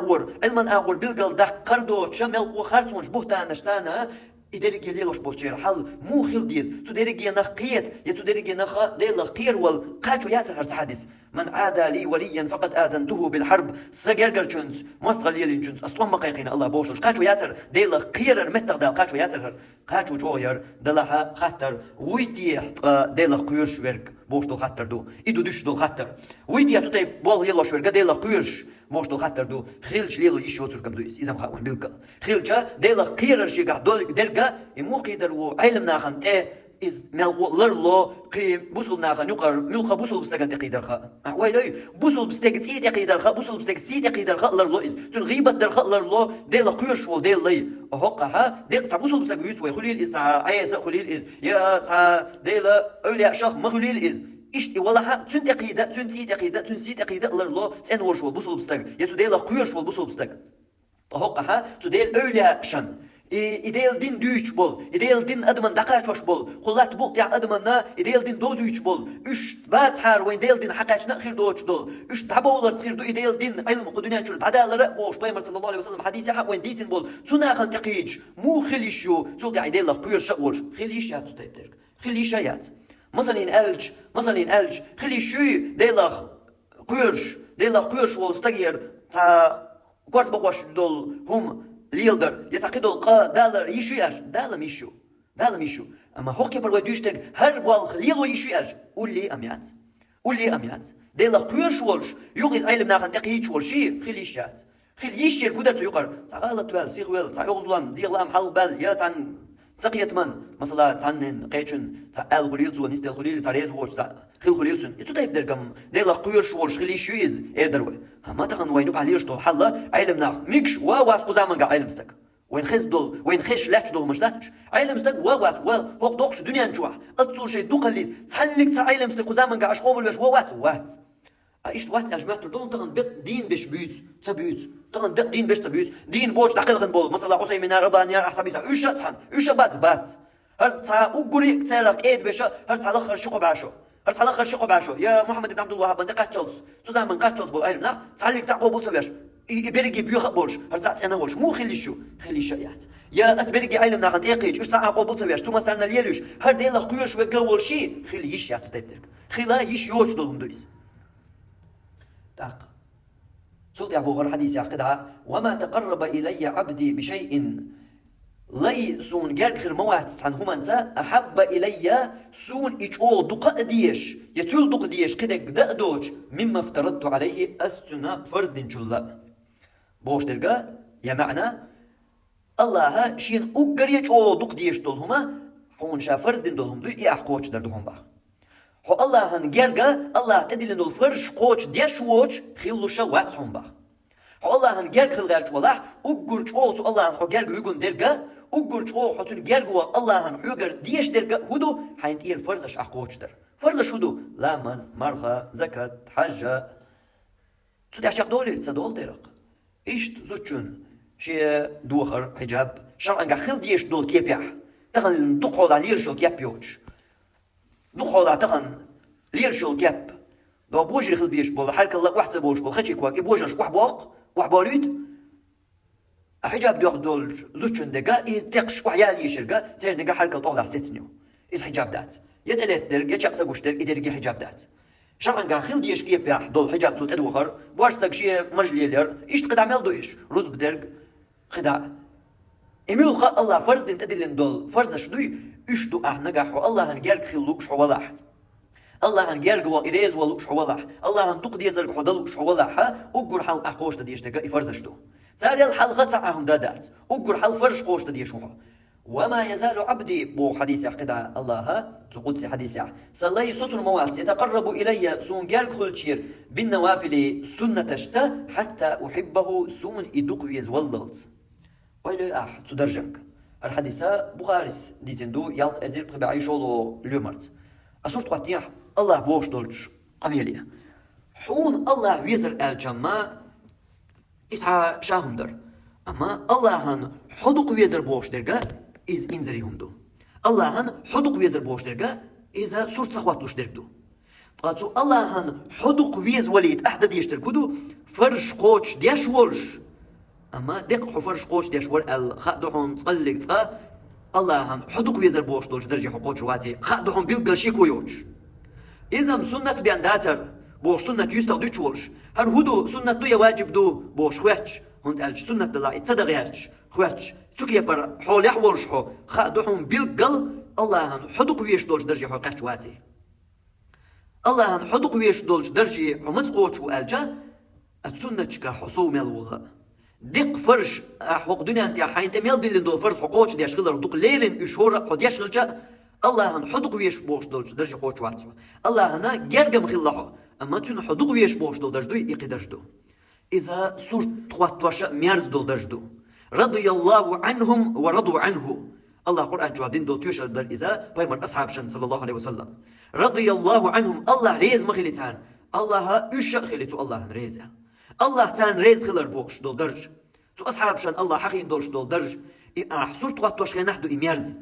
اغور بالقل دقردو شمل وخرطونش بوتانش ثانا إدريجي ليلوش بولشير حل مو خيل ديز تدريجي نخيت يتدريجي نخ ديل خير والقاچو ياتر هرت حديث من عاد لي وليا فقد آذنته بالحرب سجرجر چونس مستغل يلين چونس أصلا مقيقين الله بوشلش قاچو ياتر ديل خير متقدال قاچو ياتر قاچو جوير دلها خطر ويتي ديل قيرش ورك بوشتو خطر دو إدو دش دو خطر ويتي تطي بول يلوش ورك ديل قيرش موشتو خطر دو خيلش ليلو يشو تركم دو إذا مخاون بالكل خيلشا ديل خيرش يقع دول درجة مو قيدر وعلم ناخن إز ملغو لرلو قي بوصل ناخن يقر ملخا بوصل بستقن تقيدر خا ويلي بوصل بستقن سيد يقيدر خا بوصل بستقن سيد يقيدر خا لرلو إز تن غيبة در خا لرلو ديل قيرش وول ديل لي أهقها ديل تا بوصل بستقن يتوي خليل إز تا عيسى خليل إز يا تا ديل أولياء شخ ما خليل إز إشتي والله تن تقيدة تن سيد يقيدة تن سيد يقيدة لرلو تن ورش وول بوصل بستقن يتو ديل قيرش وول بوصل بستقن أهقها تديل أولياء شن إديل دين دوش بول إديل دين أدمن دقاچوش بول خلات بول يا أدمنا إديل دين دوزوش بول إش بات حار وين ديل دين حقاش نخير دوش دول إش تبولر تخير دو إديل دين علم قدنيا شو تعدال رأوش بيمر صلى الله عليه وسلم حديث حق وين ديتين بول سناخن تقيج مو خليشو سوق إديل لك بير شقولش خليشات تترك خليشات مثلا ألج خليشو ديل لك قيرش والستغير تا قرط بقوش دول هم ليلدر يساقدوا القا دالر يشوياش دالم يشو اما هوكي بر وديشتك هر بال ليلو يشوياش قولي اميات ديلا بيرش ولش يوغيز علم ناخن تقيش ولشي خليشات خليشير قدرت يقر تعالى توال سيغويل تعوزلان ديلا محل بال يا تان سقيت من مثلا تانن قيچن تال خليل زو نستل خليل تاريز وش خل خليل سن يتو تايب درقم ديلا قيرش ولش خليشيز ايدروي ما تغن وينو عليش طول حلا علمنا ميكش واس قزامن قا علمستك وين خز دول وين خش لاتش دول مش لاتش علمستك واس هوق دوقش دنيا نجوع اتصل شي دوقليز تحلك تا علمستك قزامن قا اشقوبل باش وات ايش وات يا جماعه دول تغن دين باش بيوت تبيوت تغن دين باش تبيوت دين بوش دقيقن بول مثلا عثيمين رباني حسابي ايش بات هر تا اوغري تاعك ايد باش هر تا الاخر شقو باشو هرس حلقة شقو بعشو يا محمد بن عبد الوهاب بنت قاتشلس سوزان من قاتشلس بالعلم نا تعلق تعقو بولسويش يبرقي بيوخ بولش هرزات انا وش مو خلي شو خلي شيات يا اتبرقي علم نا غنت ايقيج اش تعقو بولسويش تو مثلا ليلوش هر دين لقيوش وقول شي خلي يشيات تبدرك خلا يش يوش دولهم دويس تاق سلطي ابو غر حديث يعقدها وما تقرب الي عبدي بشيء لي سون جرك خير موات عن همانتا أحب إلي سون إجو دق ديش يتول دق ديش كده قد دوج مما افترضت عليه أستنا فرز دين جلا بوش درقا يا معنى الله شين أقر يجو دق ديش دولهما حون شا فرز دين دولهم دو إيحقوش دردهم با هو الله هن جرقا الله تدل دول فرش قوش ديش ووش خيلو شا واتهم با هو الله هن جرق خلقاش والله أقر جوز الله هن هو جرق يقول درقا أقول شو حتون جرجوا الله هن حجر ديش درجة هدو حينتير فرزش أحقوش در فرزش هدو لامز مرخة زكاة حجة تودي عشاق دولي تصدول درق إيش زوجون شيء دوخر حجاب شرعا قخل ديش دول كيبيع تغن دخول على ليرشل كيب يوش دخول على تغن ليرشل كيب لو بوجي خل بيش بول حرك الله واحد بوش بول خشي كواك بوجش وحباق وحباليد حجاب دول زوجون دقا يتقش وحيال يشرقا زين دقا حركة طولع ستنيو إذا حجاب دات يدلت درق يشقص قوش درق يدرقي حجاب دات شرعا قا خل ديش كيف ياح دول حجاب توت أدوخر بوارستك شيء مجلي لير إيش تقدع ميل دويش رز بدرق خداع إميل خا الله فرز دين تدلين دول فرز شدوي إيش دو نجح والله هنجرق خلوك شوالح الله هنجرق وإريز ولوك شوالح الله هنتقد يزرق حدلوك شوالح ها أقول حال أحقوش ديش دقا يفرز شدو ساري الحلقة تاعهم دادات وقول حل فرش قوش تديشوها وما يزال عبدي بو حديث يحقدها الله تقدسي حديث صلي سطر موات يتقرب إلي سون جارك خلتشير بالنوافل سنة شسا حتى أحبه سون إدوك يزوللت وإلي تدرجك الحديثة بخارس ديزندو يالق أزير بخبعي شولو ليومرت أصورت قطيح الله بوش دولش قميلية حون الله ويزر الجماع إسعى شاهم در أما الله هن حدق ويزر بوش درجة إز إنزريهم دو الله هن حدق ويزر بوش درجة إذا صورت سخواتلوش درجدو طلعتو الله هن حدق ويز وليد أحد يشتركودو فرش قوش ديش ولش أما دق فرش قوش ديش ول الخدهم تصلق تصا الله هن حدق ويزر بوش دولش درجة حقوش واتي خدهم بيلقل شيكو يوش إذا سنة بيان داتر بوش سنة يستغ دوش ولش هر هدو سنة دو يواجب دو بوش خواتش هند ألج سنة الله اتصدق يارش خواتش تكي بر حول يحولش حو خادوهم بالقل الله هن حدق ويش دولش درجة حقوش واتي الله هن حدق ويش دولش درجة حمس قوش وألجا السنة شكا حصو ملوغا دق فرش حقوق دنيا انت حين تميل بلين دول فرش حقوش دي أشغل ردوق ليلين إشهور حد يشغل جا الله هن حدق ويش بوش دولش درجة حقوش واتي الله هنا جرقم خلحو أما تون حدق ويش بوش دول درجدو يقدرجدو إذا صورت تواتوش ميرز دول درجدو رضي الله عنهم ورضوا عنه الله قرآن جوادين دول تيوش در إذا بايمر أصحاب شن صلى الله عليه وسلم رضي الله عنهم الله ريز مخلتان الله إيش خلتو الله ريزه الله تان ريز خلر بوش دول درج تو أصحاب شن الله حقين دولش دول درج صورت تواتوش خينحدو إميرز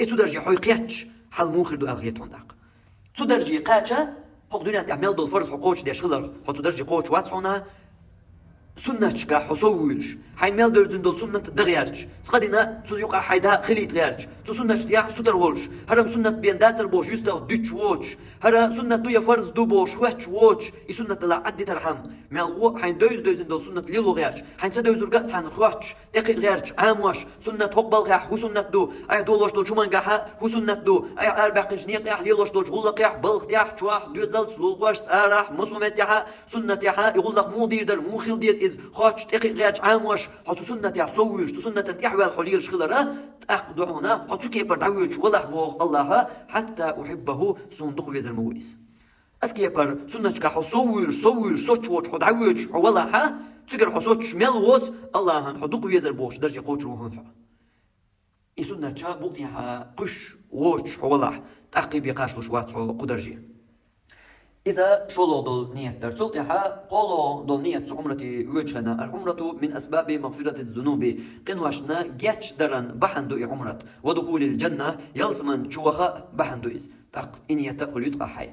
إتو درجي حويقيتش حل موخر دو ألغيتون داق تو درجي قاچا حق دنيا تعمل دول فرض حقوق ديش خلر حتو درجي قوش واتسونا سنة شكا حصولش حين مال دردن دول سنة دغيارش سقدنا تو يقع حيدا خليت غيرش تو سنة شتياح ستر ولش هرم سنة بين داتر بوش يستو دوش ووش هرا سنة دويا فرض دو بوش خوش ووش اي سنة لا عدي ترحم مال حين دوزن دول سنة ليلو غيرش حين سدوز رقات عن خوش دقيق غيرش عاموش سنة حقبل غاح هو سنة دو اي دولوش دول شمان غاح هو سنة دو اي اربع قنشنيق يح ليلوش دول غلق يح بلغ يح شواح دوزلت لولغوش سارح مسومت يح سنة يح يقول لك مو دير در مو خيل ديس إز خاش تقي غيرش عاموش حتو سنة يعصوش تو سنة تحوال حليل شغلرا تأخذونا حتو كيبر دعوش ولا بوغ الله حتى أحبه صندوق ويزر مويس أسكيبر سنة كحصوش صوش صوتش حدعوش ولا ها تقدر حصوش ملوت الله هن حدوق ويزر بوش درجة قوش روحون إي سنة شا بوقيها قش ووش ولا تعقيب يقاش لشوات قدرجي إذا شلو دول نية ترسل يحا قولو دول نية عمرتي وجهنا العمرة من أسباب مغفرة الذنوب قنواشنا جاتش درن بحندو عمرت ودخول الجنة يلزمن شوخا بحندو إز تق إنية تقول يتقى حي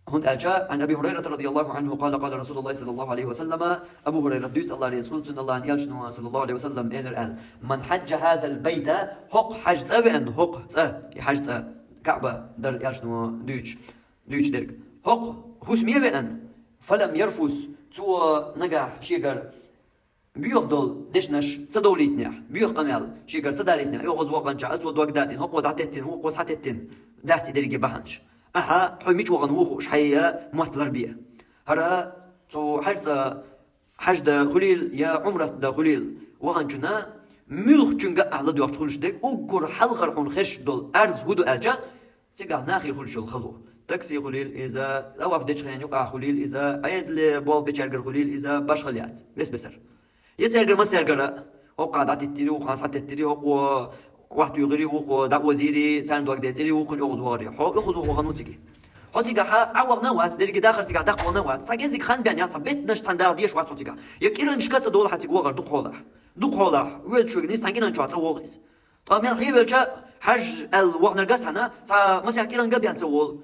هون أجا عن أبي هريرة رضي الله عنه قال قال رسول الله صلى الله عليه وسلم أبو هريرة دوت الله رسول الله يلشنو صلى الله عليه وسلم إلى من حج هذا البيت حق حج بأن حق حج كعبة در يلشنو دوتش درك حق حسمية بأن فلم يرفس تو نجح شيكر بيخدل دشنش تدوليتنيا بيخ قمال شيكر تداليتنيا يوغز وقن شعت ودوق داتين هو ودعتتين هو وسحتتين داتي درجة بهنش أها حميت وغن وخش حيا مهتلر بيه هذا تو حج دا خليل يا عمرة دا خليل وغن جنا ملخ جنگا أهل دوق خلش دك أقر حلقر حون خش دول أرز هدو ألجا تيجا ناخي خلش الخلو تاكسي خليل إذا لو أفدش خيان يقع خليل إذا عيد لبول بيشارجر خليل إذا باش خليات بس بسر يتسرجر ما سرجر وقع دعت التري وقع سعت التري وقع واحد يغري وقع دع وزيري سان دوق دتري وقع يغز واري حق يغز وغنو تيجي حتيجا عوض نوات درجة داخل تيجا داخل نوات ساكنزك خان بيان يا صبيت نش تندار ديش وات تيجا يكيرن شكات دول حتيجي وغر دوق حولا ويد شو نيس تانجينا شو تصوغيس طب من الحين بلجا حج الوغنر قاتنا تا مسا كيرن قبيان تصول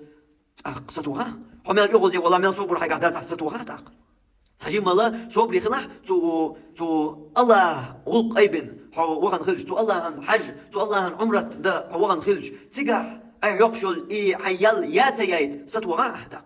قصتوها هم يغز والله من صبر حاجة داس قصتوها تاق ساجي مالا صبري خلاح تو الله غلق أيبن هو وغن خلج تو الله عن حج تو الله عن عمرة دا هو وغن خلج تيجا أي يقشل إي حيال ياتيات ستوغا أحدق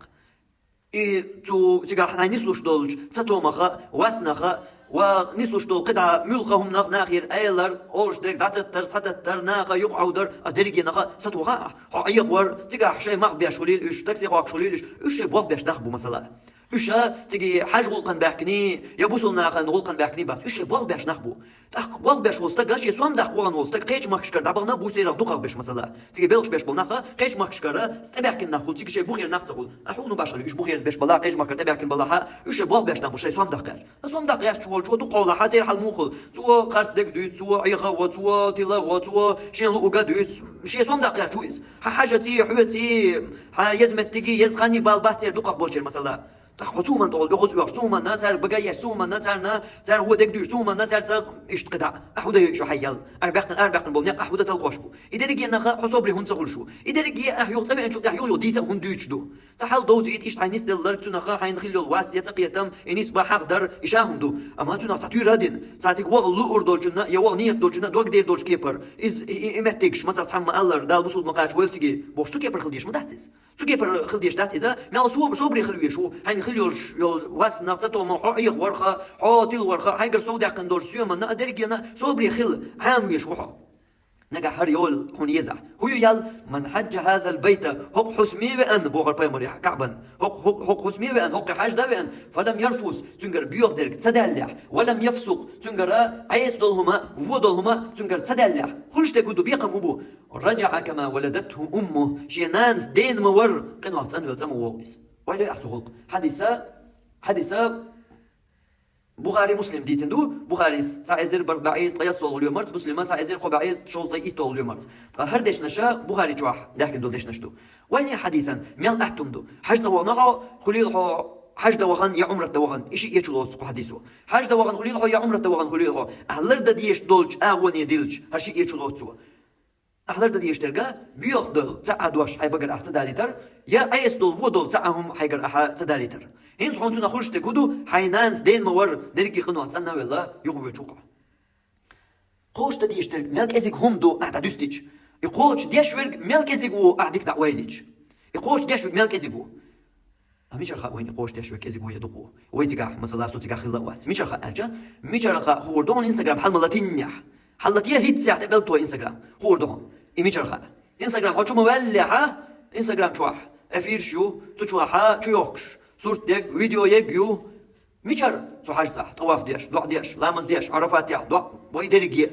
إي تو تيجا حنا نسلوش دولج ستومخا واسنخا ونسلوش دول قطعة ملقهم ناخير أيلر أوش ديك داتتر ستتر ناقا يقعودر أدريجي ناقا ستوغا هو أيقور تيجا حشي ماق بيش خليل إش تاكسي خواك خليل إش بوغ بيش داخبو مثلا إشا تيجي حاج غلقن باكني يبوسل ناقن غلقن باكني بات إش بوغ بيش ناخبو تاق بوغ بيش وستك غاش يسوام داخ بوغن وستك قيش ماكشكر دابغنا بوسيرا دوقا بيش مثلا تيجي بيلش بيش بلناخا قيش ماكشكر استباكن ناخو تيجي شي بوخير ناختقول أحونو باشر إش بوخير بيش بلا قيش ماكر تباكن بلاها إش بوغ بيش ناخبو شي سوام داخ قاش سوام داخ قاش شو دوقا حازير حالموخل تو قارس دك دوت تو عيغا وتو تلا وتو شين لوغا دوت شي سوام داخ قاش شويس حاجتي حوتي يزمت تيجي يزغني بالباتير دوقا بولشير مثلا خصوما تقول بخصوص خصوما ناتر بقايا خصوما ناتر هو دك دوش خصوما ناتر اشتقدا احوده شو حيال اربقن بولنيا احوده تلقوشبو اذا نخا حسوبري هون تقولشو اذا احيو تبع شو احيو ديتا هون دوتشدو تحل دوزيت ايش تاينيس دلر تنخا حين خليو الواسيه تقيتم انيس بحقدر اشاهندو اما تنخ ساتو رادين ساتيك وغ لور دولجنا يا وغ نيت دولجنا دوك دير دولج كيبر از امتكش ما تسمى الله دال بوسود مقاش ولتيجي بوش كيبر خلديش ما داتس كيبر خلديش دات اذا ما صوبري خلوي شو حين خليوش يول واس نقطته موحي ورخه حوتي ورخه هايجر سودا قندور سيوم انا ادرينا صبري خل عام يشوحه نجح يول هون يزع هو يال من حج هذا البيت هق حسمي بأن بوغر بايمري كعبا هق حسمي بأن هق حج ده بأن فلم يرفس تنجر بيوغ درك تسدلع ولم يفسق تنجر عيس دولهما ودولهما تنجر تسدلع خلش تكودو بيقم أبو رجع كما ولدته أمه شينانس دين مور كانوا هتسألوا يلزموا ووغيس ولا يحتو خلق حديثة بخاري مسلم ديتندو بخاري تعزير بعيد قياس اليوم مرت مسلمان تعزير قبعيد شغل طيئته اليوم مرت هر ديش نشا بخاري جواح لكن دول ديش نشتو وين حديثا ميل احتمدو حج سوونها خليل حج دوغان يا عمرة دوغان إشي يشلو حديثه حج دوغان خليل يا عمرة دوغان خليل أهلر ديش دولج أغوني ديلج هرشي يشلو تسوا أهلر ديش ترجع بياخدوا تعادوش هاي بقر أحد داليتر يا أيس دول ودول تعهم هايقر أحد تداليتر هين صحون خلش تكودو حينانس دين مور دريكي قنوع تسنى ولا يغوي جوقع قوش تديش ترك ملك ازيك هم دو أحد دوستيج يقوش ديش ورق ملك ازيك و أحدك دعويليج يقوش ديش ورق ملك ازيك و ميش رخاء وين يقوش ديش ورق ازيك و يدقو ويتقع مثلا صوتك خلا وات ميش رخاء أرجع ميش رخاء هو دون إنستغرام حل ملاتينيح حلتيه هيت ساعة قبلتو إنستغرام هو دون ميش رخاء إنستغرام هو شو مولعة إنستغرام شواح أفير شو تشواحة شو يوكش صورت ديك فيديو يجيو ميشر سو حاج صح طواف ديش دعاء ديش لامز ديش عرفات يا دعاء ويدرجي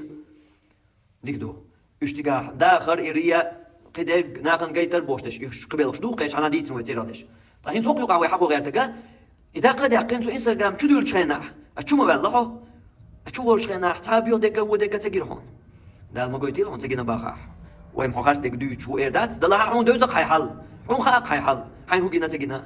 ديك دو اشتغاح داخر إريا قدر ناقن جيتر بوشتش قبل شدو قيش أنا ديتن ويتيرادش طيب سوق يقع ويحبوا غير تجا إذا قد يقين سو إنستغرام شو دول شينا أشوم بالله أشوم شينا حسابيو ديك وديك تجيرهم ده ما قلت لهم تجينا باخع ويم حقاس ديك دوش وإردات ده لا حون دوزق حيحل حون خاق حيحل حين هو جينا تجينا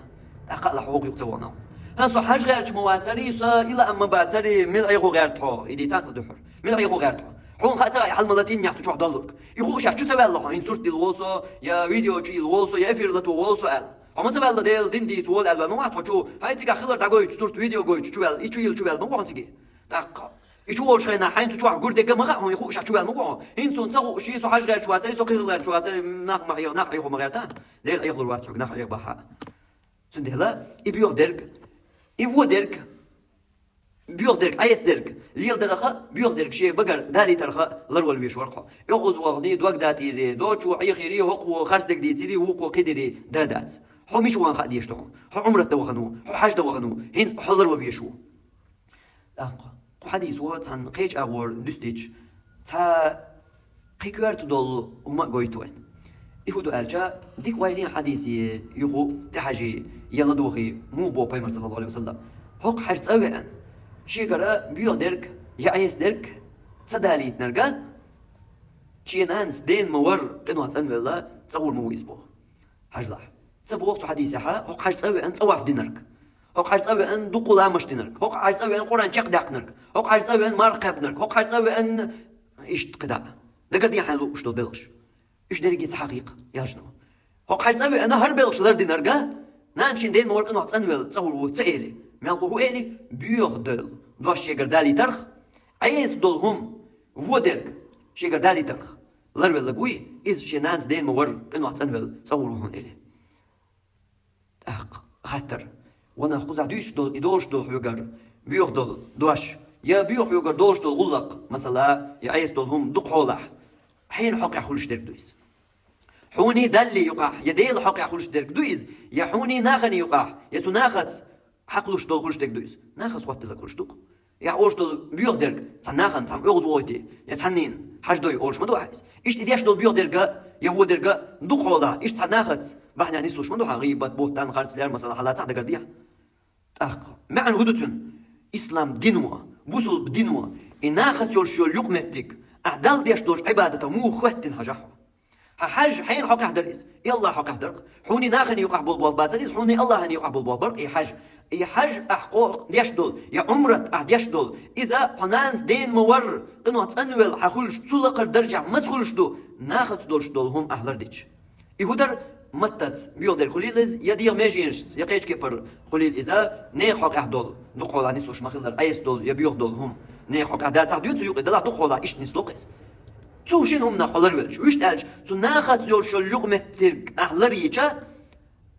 أقل حقوق يقتوونه هسه حاج غير مواتري سا إلى أما باتري ملعي غير تها إدي تانت دحر ملعي غير تها حون خاطر حل ملاتين يحتو شو دولك يخو شاف شو تبع الله إن صورة الوصو يا فيديو شيء الوصو يا فيردة الوصو قال Ama sebelde değil din di tuol elbel ma toçu. Hay tiga khılar da goy surt video goy çuvel 2 yıl çuvel ma tigi. Dakika. İşu ol şeyna hayn tuçu gurde ga ma on yaxu çuvel ma. Hin son tsagu şi so hajga çuvel tari so khılar çuvel tari nak ma nak ayu ma gartan. Değil ayıqlar wa çuk nak ayıq baha. Sundela ibiyor derk. İvo derk. بيوغ ديرك ايس ديرك ليل درخه بيوغ ديرك شي بقر دالي ترخه لرول بيش ورخه يخوز وغدي دوك داتي ري دوچ وعي خيري هو خرس دك دي تيري وقو قدري دادات حو مش وان خديش تو حو عمره توغنو حو حاج توغنو هين حضر وبيشو اقا حديث وات عن قيج اور دستيج تا قيكورت دول وما قويتوين يهودو الجا ديك وايلين حديثي يهو تحجي يلا دوخي مو بو بايمر صلى الله عليه وسلم هوق حاج سويان شيغرا بيو ديرك يا ايس ديرك صداليت نرجع شي نانس دين مور قنوات ان ولا تصور مو يسبو حجلح تصبو وقت حديثها هوق حاج سوي ان طواف دينرك هوق حاج سوي ان دقولا مش دينرك هوق حاج سوي ان قران شق داقنرك هوق حاج سوي ان مرقب نرك هوق حاج سوي ان ايش قدا دقر دي حلو وش بلش ايش درجه حقيقه يا شنو هوق حاج سوي انا هر بلش لر دينرجا نانشين دين مور قنوات ان ولا تصور وتسالي مالو هو إلي بيوغ دل دوش شجر دالي ترخ عيس دولهم هو درك شجر دالي ترخ لرول لقوي إز شنانس دين مور إنه هتنول تصوروهن إلي خطر وانا خوز عدوش دول إدوش دول حيوغر بيوغ دول دوش يا بيوغ حيوغر دوش دول غلق مثلا يا عيس دولهم دق حولح حين حق يحولش درك دويس حوني دالي يقع يديل حق يحولش درك دويس يا حوني ناخني يقع يا تناخت حقلوش دول خلش تك دويس ناخذ وقت لك خلش دوق يا اوش دول بيوغ درك تناخن تام اوغز ووتي يا تنين حاج دوي اوش ما دو عايز ايش تديش دول بيوغ درك يا هو درك دوق ولا ايش تناخذ بحنا نسلوش ما دو غيبه بوتان خالص لير مثلا حالات تاع دقرديا اخ مع هدوتن اسلام دينوا بوصل بدينوا اناخذ يول شو يقمتك اعدال ديش دول عباده مو خوتن حاجه حاج حين حق يحضريس يلا حق يحضرك حوني ناخني يقع بالبول باتريس حوني الله هني يقع بالبول برق اي حاج اي حاج احقوق ديش دول يا عمرت ديش دول اذا حنانس دين مور انو تسنول حخلش تسلق درجه ما تخلش دو ناخذ دولش دول هم اهلر ديش يهودر متت بيودر خليلز يدير ماجينش يقيش كيبر خليل اذا ني حق يحضر دقول انيسلوش ما خلر ايس دول يبيور دول هم ني حق ادا تعديو تيو دلا دقول ايش نسلوقس توشين هم نحولر ولش ويش تالج تو ناخذ يول شو لقمه ترك اهلر يجا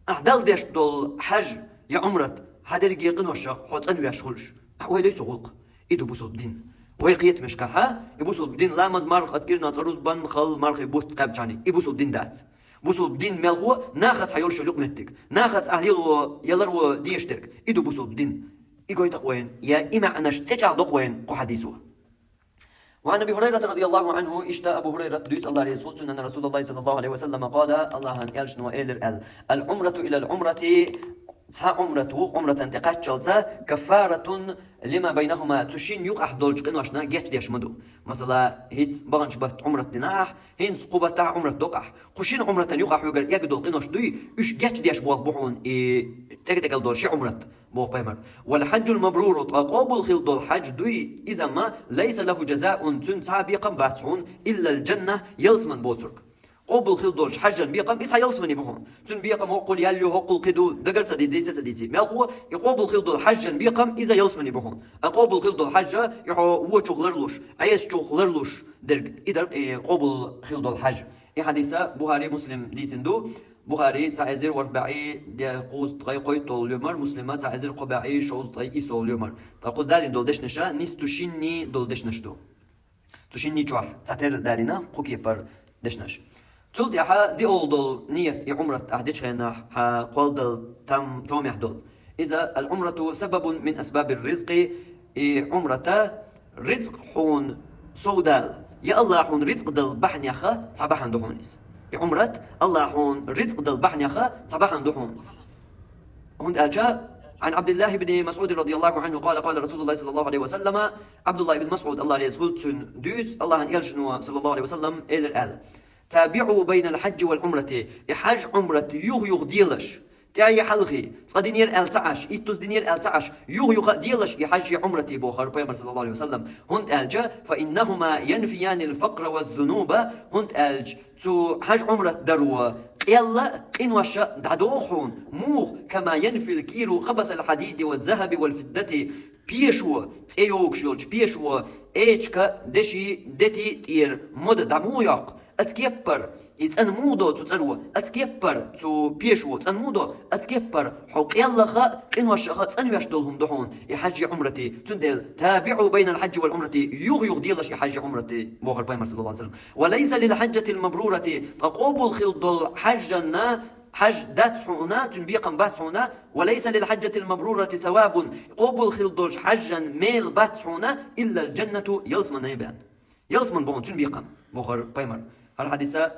اهدل ديش دول حج يا عمرت هادرجي قنوش حوت انو يشخلش هو ليس غلق ايدو بوسو الدين ويقيت مشكحه يبوسو الدين لامز مارق اذكرنا تروز بن خل مارق بوت قبجاني يبوسو الدين دات بوسو الدين مالهو ناخذ حيول شو لقمتك ناخذ اهليلو يلرو ديشترك ايدو بوسو الدين يقول تقوين يا اما انش تجع دقوين قحديثو وعن ابي هريره رضي الله عنه اشتاء ابو هريره دويس الله رسول ان رسول الله صلى الله عليه وسلم قال الله ان يلش نو العمره الى العمره عمرته عمرة تقاشلتا كفارة لما بينهما تشين يقع دولج قنوشنا جيت ديش مدو مثلا هيت بانش بات عمرة ديناح هين سقوبة تاع عمرة دوقع قشين عمرة يقع يقر يقدول قنوش دوي اش جيت ديش بوال بوحون تقدل دول شي عمرة بو بايمر والحج المبرور تقابل خيل دول حج دوي اذا ما ليس له جزاء تنتع بيقم باتحون الا الجنة يلسمن بوترك قبل خيل دولش حجا بيقام إسا يلسمني بهم تن بيقام هقول ياليو هقول قدو دقر سديدي سديدي ما هو يقبل خيل دول حجا بيقام إذا يلسمني بهم أقبل خيل دول حجا يحو هو شغلرلوش عايز شغلرلوش درج إدر قبل خيل دول حج إيه حديثة بخاري مسلم ديتندو بخاري تعزير وربعي دي قوس تغي قوي طول يومر مسلمات تعزير قبعي شغل طي إسول يومر تقوس دالين دول دش نشا نيس تشيني دول دش نشتو تشيني جوح تعتر دالينا قوكي بر دش نش تول دي ها دي أولدل نية عمرة أهديش هنا ها قولدل تم توم يحدل إذا العمرة سبب من أسباب الرزق عمرة رزق حون سودال يا الله حون رزق دل بحنيخة صباحا دهونيس عمرة الله حون رزق دل بحنيخة صباحا دهون هون أجا عن عبد الله بن مسعود رضي الله عنه قال قال رسول الله صلى الله عليه وسلم عبد الله بن مسعود الله يسهل دوس الله يلشنو صلى الله عليه وسلم إلى تابعوا بين الحج والعمرة حج عمرة يغ ديلش تاي حلقي صدينير التعش إتوس دينير التعش يغ ديلش حج عمرة بوخر بيغمبر صلى الله عليه وسلم هند ألج فإنهما ينفيان الفقر والذنوب هند ألج تو حج عمرة درو قيلا قنوش دعدوخون موخ كما ينفي الكيلو خبث الحديد والذهب والفضة بيشو تيوكشولج بيشو ايشكا دشي دتي تير مود دمويق اتكيبر يتسن مودو تسرو اتكيبر تو بيشو تسن مودو اتكيبر حق يلا خا قنوش خا تسن يشدلهم دحون يحج عمرتي تندل تابعوا بين الحج والعمرة يغ ديلش يحج عمرتي بوخر بايمر صلى الله عليه وسلم وليس للحجة المبرورة تقوب الخلد حجنا حج دات حونا تنبيقا باس حونا وليس للحجة المبرورة ثواب قوبل خلدوج حجا ميل بات حونا إلا الجنة يلسمن نيبان يلسمن بون تنبيقا بوخر بايمر الحديثة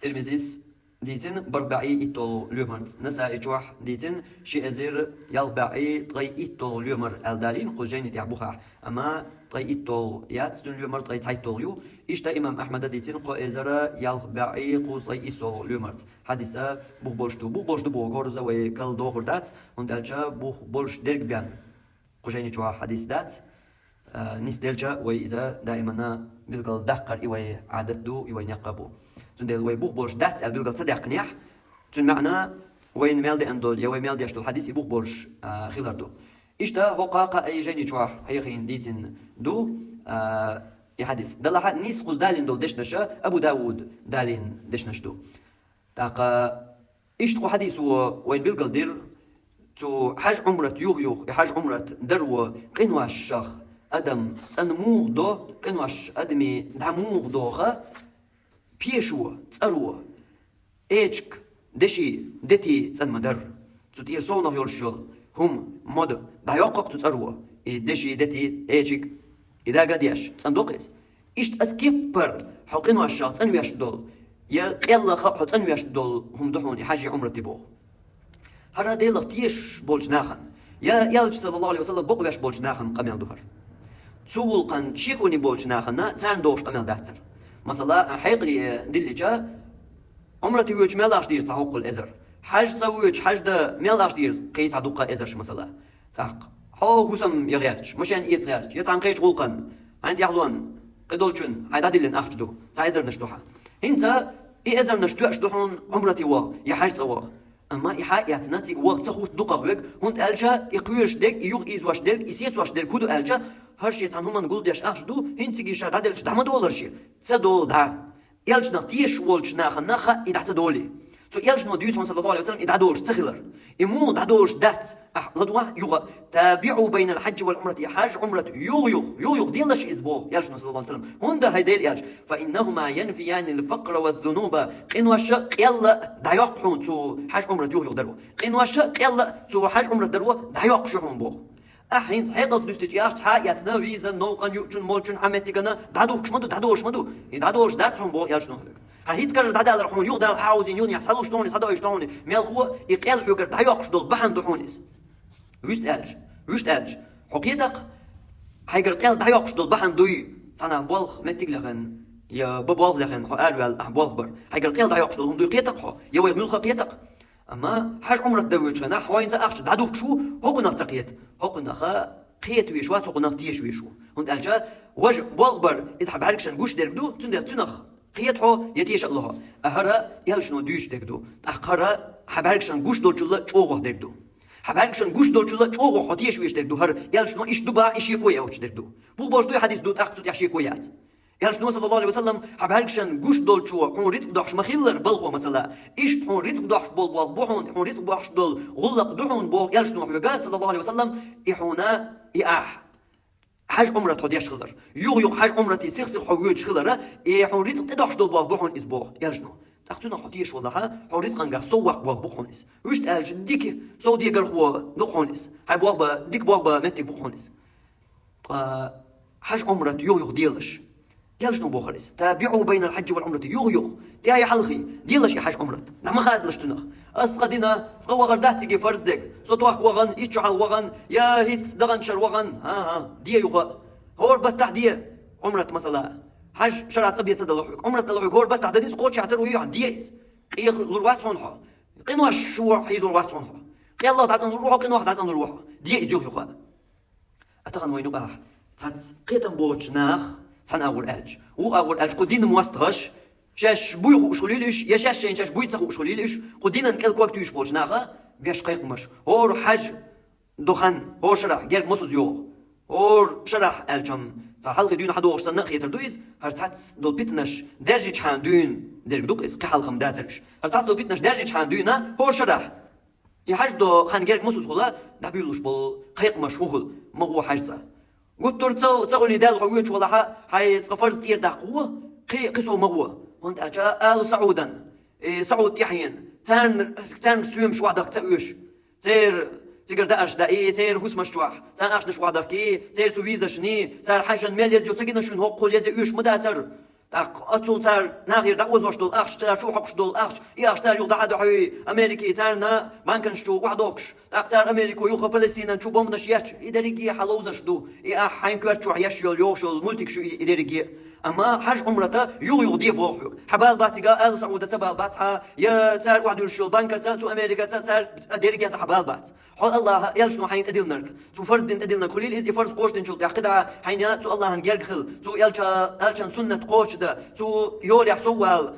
تلميذيس ديتن بربعي إتو لومرز نسا إجوح ديتن شي أزير يلبعي طغي إتو لومر الدالين خجين تعبوها أما طغي إتو ياتستون لومر طغي تايتو ليو إشتا إمام أحمد ديتن قو إزرا يلبعي قو طغي إتو لومرز حديثة بوخ بولشتو بوخ غورزا ويكال دوغر دات وندالجا بوخ بولش درق بيان خجين جوها حديث دات نيس دلجا وإذا دائما بلقل دقر إيوي عادتو إيوي نقابو تندل وي بوخ بولش دات البلقل صدق نيح تن معنى وين ميلدي أندول يوي ميلدي أشتو الحديث بوخ بولش خيلردو إشتا هقاقا أي جيني جواح هيخين ديتن دو يحدث دلها نيس قوز دالين دول دشنشا أبو داود دالين دشنشدو تاقا إشتقو حديث وين بلقل دير تو حاج عمرة يوغ حاج عمرة درو قنواش شخ أدم تنموغ دو قنواش أدمي دعموغ دوغا بيشو تسألو إيجك دشي دتي تنمدر تطير صونا يورشل هم مود دايوقق تسألو دشي دتي إيجك إذا قديش تصندوقيس إشت أتكبر حقنوا الشخص تنويش دول يا يلا خب تنويش دول هم دحوني حاجة عمرة تبوغ هذا ديل تيش بولج ناخن يا يلج صلى الله عليه وسلم بقوش بولج ناخن قميل دهر تسول قن شيكوني بولج ناخن تان دوش قميل داتر مثلا حيقري دلجا عمرة يوج ميلاش دير تعوق الازر حاج تسويج حاج دا ميلاش دير قيت عدوقة ازرش مثلا تاق هو حسم يغيرش مشان يتغيرش يتعن قيش غلقن عندي يحلون قدولشن هيدا دلن اخجدو تعيزر نشدوها انت ازر نشدو اشدوحون عمرتي وا يا حاج سوا اما إحا ياتناتي وقت سخوت دقاق هونت ألجا يقويش ديك يوغ إيزواش ديك يسيتواش ديك هدو ألجا هرشي تان همان قول ديش أخشدو هنتيجي شاد عدلش دعما دولرشي تسدول دا يلج نغتيش والج ناخا إدع تسدولي سو يلج نو ديوتون صلى الله عليه وسلم إدع دولش تخلر إمو دعدولش دات لدوا يوغ تابعوا بين الحج والعمرة حاج عمرة يوغ ديلش إزبوغ يلج نو صلى الله عليه وسلم هوندا هيديل يلج فإنهما ينفيان الفقر والذنوب قنوش يلا دايوق تو حاج عمرة يوغ دروا قنوش يلا تو حاج عمرة دروا دايوق شحون بوغ أحين صحيح لستيجي أشت حياتنا ويزا نوقن يوجن مولجن حمتيجنا دعدوش مدو دعدوش داتهم بوغ يلج نو هيت كرر دعدا رحون يوغ دال حاوزين يوني يحصلوش توني صداوش توني ميل هو يقال حجر دايوقش دول بحن دحونيس ويست ألج حقيقة هيجر قال دايوقش دول بحن دوي أنا بولخ متيج لغن يا ببولخ لغن حقال والأحبولخ بر هيجر قال دايوقش دول هم دوي قيتق حو يوي ملخ قيتق أما حاج عمرة دويش لنا حوين زأخش دعدوك شو هو نقتقيت هو نخا قيت ويشوا هو نقتيش ويشو هند ألجا وج بولخ بر إذا حبالك شن قوش دربدو تندر تنخ قيتحو يتيش الله أهرا يلشنو ديش دكدو أخرا حبالكشن قوش دولشلا چوغو دكدو حبالكشن قوش دولشلا چوغو حتيش ويش دكدو هر يلشنو إيش دوبا إيش يكويا وش دكدو بو باش دوي حديث دو تاخذ يحشي كويات يلشنو صلى الله عليه وسلم حبالكشن قوش دولشو حون ريتق دوحش مخيلر بلغو مثلا إيش حون ريتق دوحش بول بوحون حون ريتق دوحش دول غلق دحون بو يلشنو حبقات صلى الله عليه وسلم إحونا إياح حاج عمرة توديش خلر يوغ حاج عمرتي سيخ حويج خلره حون ريتق تدوحش دول بوحون إزبوغ يلشنو تاختونا حطيش والله حون ريتق انقا سوق بوحونيس وشت ألج ديك سو ديقر هو نخونيس هاي بوغبا ديك بوغبا متك بوحونيس حاج عمرة يوغ ديلش يلشنو بوخريس تابعوا بين الحج والعمرة يوغ دي هاي حلخي ديلش يا حاج عمرة نعم خالد لشتنخ أصغدنا سقوا غرداتي فرز ديك صوتواك وغن يتشعل وغن يا هيت دغنشر وغن ها دي يوغ هور بتاع دي عمرة مثلا حاج شرع صبي صدلوحك عمرة طلعوا هور بتاع دي سقوط شعتر ويا ديس قيق للواحد صنحة قينوا شو حيزور واحد صنحة قيل الله تعالى نروح قينوا واحد تعالى نروح دي يوغ أتغن وينو باه تات قيتن بوش ناخ سن أول ألج أول ألج قدين موستغش شاش بوي خليلش يا شاش بوي تخو خليلش خدينا نكل كوك تيش بولش ناخا بيش قيقمش هور حج دخان هور شرح جير مسوز يو هور شرح الجم صحال دون حدو وصلنا خيتر دويز هرتات دول بيتنش درجة حان دون درج دوك إس قحال خم داترش هرتات دول بيتنش درجة حان دونا هور شرح يحج دو خان جير مسوز خلا دبيلوش بول قيقمش هوخل مغو حجزة قلت ترتو لي دال حويش ولا هاي تفرز تير داقوه قيسو مغو هند أجا آل سعودا سعود يحين تان سويم شو عدك تأويش تير داش داي تير هوس مشروع تان أش نشو عدك تير تويزا شني تار حاجة ميل يزيو تجينا شون هو قول يزي ويش مداتر تاق أتصل تار ناغير دعوز وش دول أخش تار شو حقش دول أخش ياخش تار يوضع دحوي أمريكي تارنا مانكنش شو وحدوكش تاق تار أمريكو يوخا فلسطين نشو بومنش ياش إداريجي حلوزش دو حين كرتشو عياش يوشل ملتك شو إداريجي أما حاج عمرته يغضي بروحه حبال باتجا آل سعودة تبال باتها يا تار واحد يرشل بنكة تو أمريكا تار أديرجات حبال بات حول الله يلشنو حين تدلنك تو فرض دين تدلنا كل اللي فرض قوش دين شو تعقدها حين تو الله هنجر خل تو يلشان سنة قوش ده تو يولي حسوال